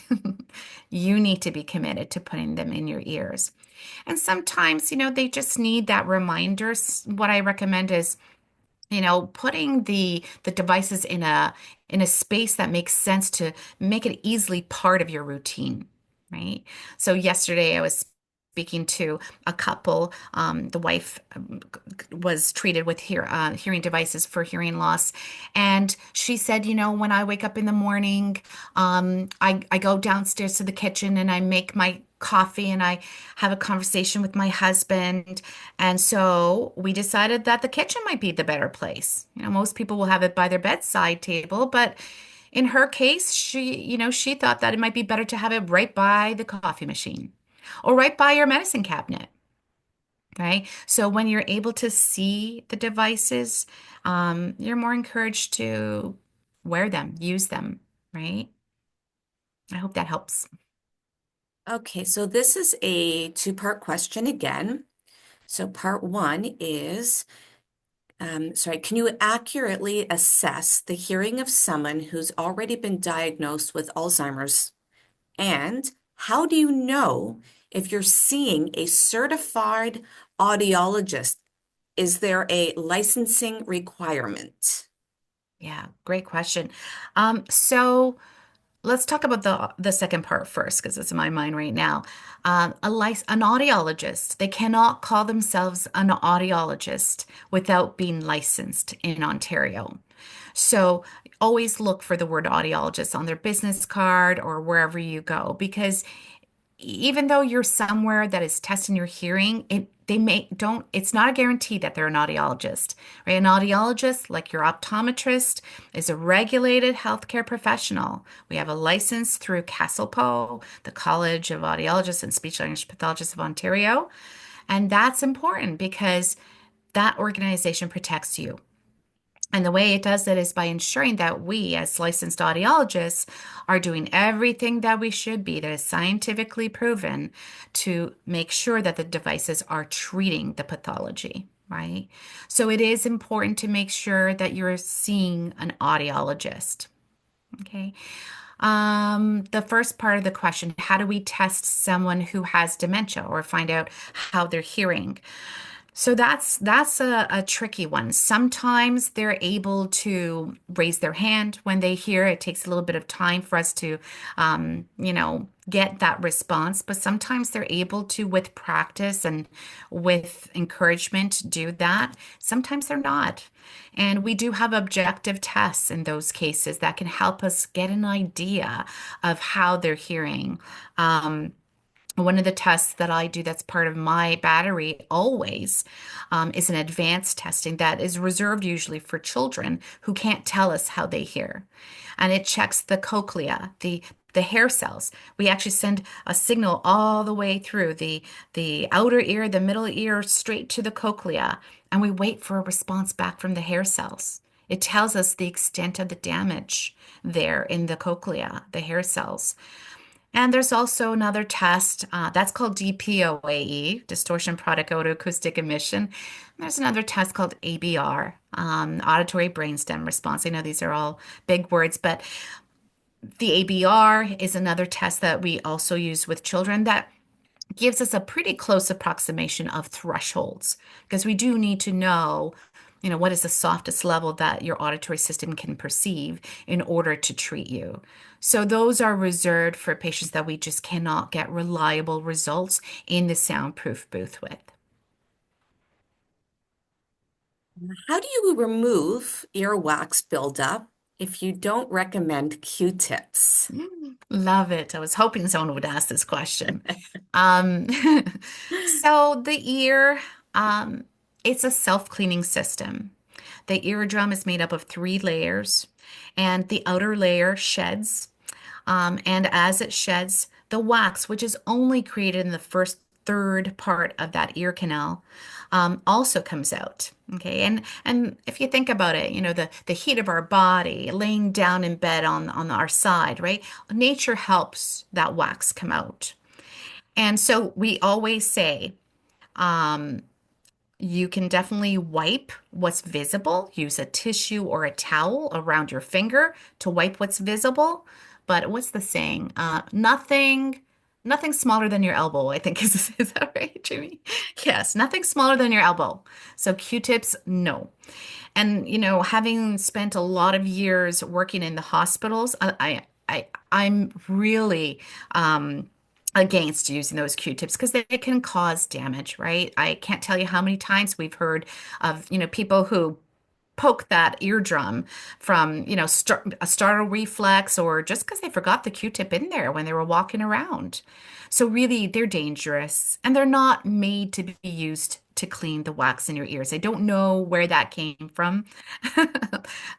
You need to be committed to putting them in your ears. And sometimes, they just need that reminder. What I recommend is, putting the devices in a space that makes sense to make it easily part of your routine, right? So yesterday I was speaking to a couple. The wife was treated with hearing devices for hearing loss, and she said, when I wake up in the morning, I go downstairs to the kitchen and I make my coffee and I have a conversation with my husband. And so we decided that the kitchen might be the better place. Most people will have it by their bedside table, but in her case, she thought that it might be better to have it right by the coffee machine or right by your medicine cabinet, right? So when you're able to see the devices, you're more encouraged to wear them, use them, right? I hope that helps.
Okay, so this is a two-part question again. So part one is, sorry, can you accurately assess the hearing of someone who's already been diagnosed with Alzheimer's? And how do you know if you're seeing a certified audiologist? Is there a licensing requirement?
Yeah, great question. So let's talk about the second part first, because it's in my mind right now. An audiologist, they cannot call themselves an audiologist without being licensed in Ontario. So always look for the word audiologist on their business card or wherever you go, because even though you're somewhere that is testing your hearing, it's not a guarantee that they're an audiologist, right? An audiologist, like your optometrist, is a regulated healthcare professional. We have a license through CASLPO, the College of Audiologists and Speech Language Pathologists of Ontario. And that's important because that organization protects you. And the way it does that is by ensuring that we, as licensed audiologists, are doing everything that we should be, that is scientifically proven, to make sure that the devices are treating the pathology, right? So it is important to make sure that you're seeing an audiologist. Okay. The first part of the question, how do we test someone who has dementia or find out how they're hearing? So that's a tricky one. Sometimes they're able to raise their hand when they hear. It takes a little bit of time for us to, get that response. But sometimes they're able to, with practice and with encouragement, do that. Sometimes they're not. And we do have objective tests in those cases that can help us get an idea of how they're hearing. One of the tests that I do that's part of my battery always is an advanced testing that is reserved usually for children who can't tell us how they hear. And it checks the cochlea, the the hair cells. We actually send a signal all the way through the outer ear, the middle ear, straight to the cochlea, and we wait for a response back from the hair cells. It tells us the extent of the damage there in the cochlea, the hair cells. And there's also another test that's called DPOAE, distortion product otoacoustic emission. There's another test called ABR, auditory brainstem response. I know these are all big words, but the ABR is another test that we also use with children that gives us a pretty close approximation of thresholds because we do need to know, what is the softest level that your auditory system can perceive in order to treat you. So those are reserved for patients that we just cannot get reliable results in the soundproof booth with.
How do you remove earwax buildup if you don't recommend Q-tips?
Love it. I was hoping someone would ask this question. Um, so the ear, um, it's a self-cleaning system. The eardrum is made up of three layers, and the outer layer sheds. And as it sheds, the wax, which is only created in the first third part of that ear canal, also comes out. Okay, and if you think about it, the heat of our body, laying down in bed on our side, right? Nature helps that wax come out. And so we always say, um, you can definitely wipe what's visible. Use a tissue or a towel around your finger to wipe what's visible. But what's the saying? Nothing smaller than your elbow, I think is that right, Jamie? Yes, nothing smaller than your elbow. So Q-tips, no. And having spent a lot of years working in the hospitals, I'm really against using those Q-tips because they can cause damage, right? I can't tell you how many times we've heard of, people who poke that eardrum from, a startle reflex or just because they forgot the Q-tip in there when they were walking around. So really, they're dangerous and they're not made to be used to clean the wax in your ears. I don't know where that came from.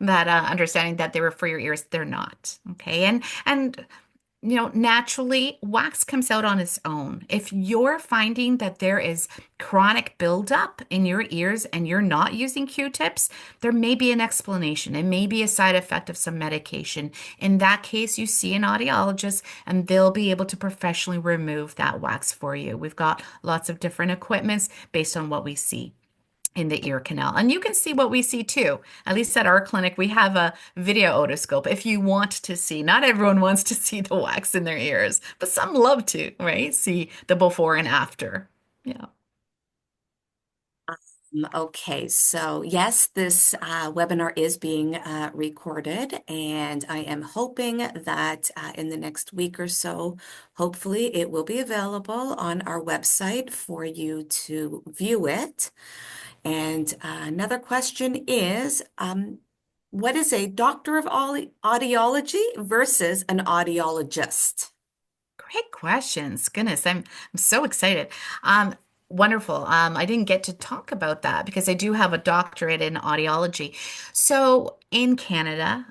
That understanding that they were for your ears, they're not. Okay. And naturally, wax comes out on its own. If you're finding that there is chronic buildup in your ears and you're not using Q-tips, there may be an explanation. It may be a side effect of some medication. In that case, you see an audiologist and they'll be able to professionally remove that wax for you. We've got lots of different equipments based on what we see in the ear canal. And you can see what we see too. At least at our clinic, we have a video otoscope if you want to see. Not everyone wants to see the wax in their ears, but some love to, right? See the before and after. Yeah.
Okay, so yes, this webinar is being recorded, and I am hoping that in the next week or so, hopefully it will be available on our website for you to view it. And another question is, what is a doctor of audiology versus an audiologist?
Great questions. Goodness, I'm so excited. Um, Wonderful. I didn't get to talk about that because I do have a doctorate in audiology. So in Canada,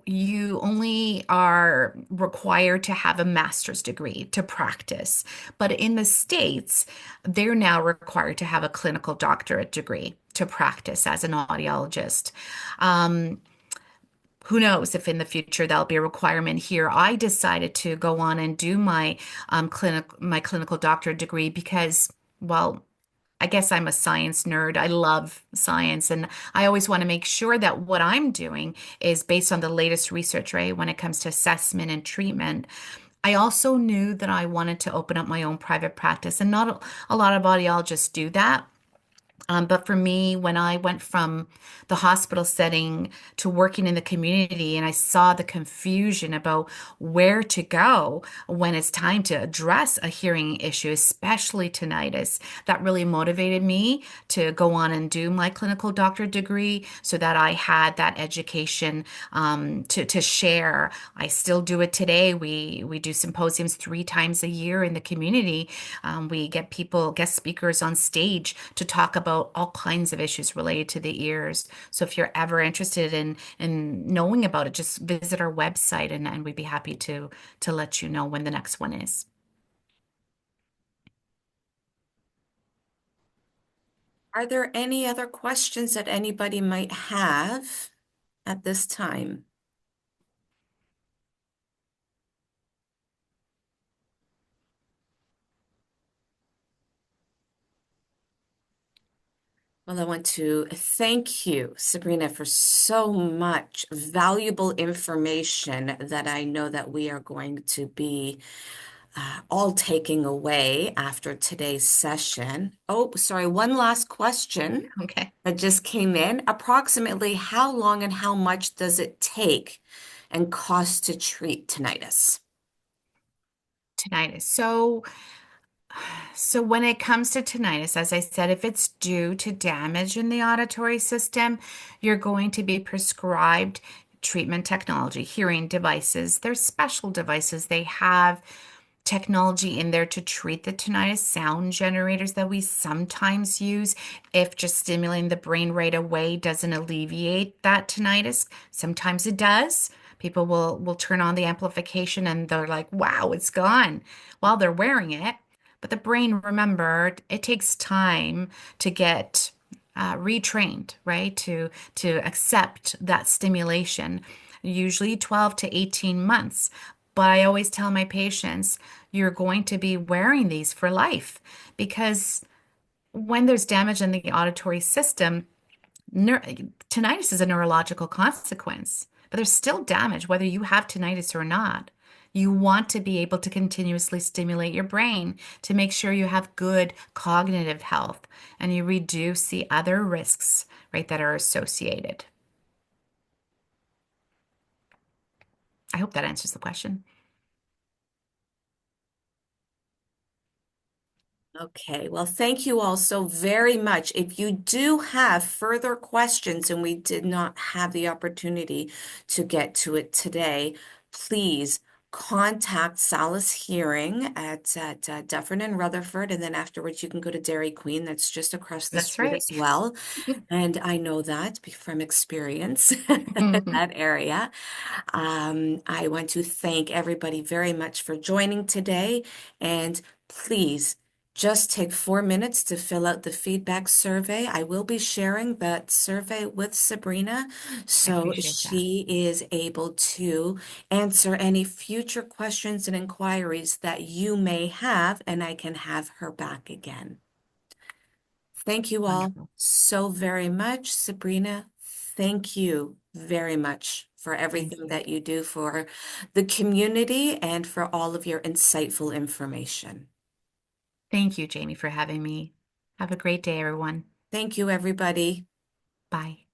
you only are required to have a master's degree to practice. But in the States, they're now required to have a clinical doctorate degree to practice as an audiologist. Um, who knows if in the future that'll be a requirement here. I decided to go on and do my clinical doctorate degree because, well, I guess I'm a science nerd. I love science, and I always want to make sure that what I'm doing is based on the latest research, right, when it comes to assessment and treatment. I also knew that I wanted to open up my own private practice, and not a lot of audiologists do that. But for me, when I went from the hospital setting to working in the community, and I saw the confusion about where to go when it's time to address a hearing issue, especially tinnitus, that really motivated me to go on and do my clinical doctorate degree so that I had that education to share. I still do it today. We do symposiums 3 times a year in the community. We get people, guest speakers on stage to talk about about all kinds of issues related to the ears. So if you're ever interested in knowing about it, just visit our website and we'd be happy to let you know when the next one is.
Are there any other questions that anybody might have at this time? Well, I want to thank you, Sabrina, for so much valuable information that I know that we are going to be all taking away after today's session. Oh, sorry, one last question
Okay.
that just came in. Approximately how long and how much does it take and cost to treat tinnitus?
Tinnitus. So when it comes to tinnitus, as I said, if it's due to damage in the auditory system, you're going to be prescribed treatment technology, hearing devices. They're special devices. They have technology in there to treat the tinnitus, sound generators that we sometimes use if just stimulating the brain right away doesn't alleviate that tinnitus. Sometimes it does. People will turn on the amplification and they're like, wow, it's gone while they're wearing it. But the brain, remember, it takes time to get retrained, right? To accept that stimulation, usually 12 to 18 months. But I always tell my patients, you're going to be wearing these for life because when there's damage in the auditory system, neur tinnitus is a neurological consequence, but there's still damage whether you have tinnitus or not. You want to be able to continuously stimulate your brain to make sure you have good cognitive health and you reduce the other risks, right, that are associated. I hope that answers the question.
Okay, well, thank you all so very much. If you do have further questions and we did not have the opportunity to get to it today, please contact Salus Hearing at Dufferin and Rutherford, and then afterwards you can go to Dairy Queen. That's just across the
That's
street
right.
as well. And I know that from experience, that area. I want to thank everybody very much for joining today, and please just take 4 minutes to fill out the feedback survey. I will be sharing that survey with Sabrina
I
so
appreciate that.
she is able to answer any future questions and inquiries that you may have, and I can have her back again. Thank you all
Wonderful.
so very much. Sabrina, thank you very much for
Thank
everything
you.
that you do for the community and for all of your insightful information.
Thank you, Jamie, for having me. Have a great day, everyone.
Thank you, everybody.
Bye.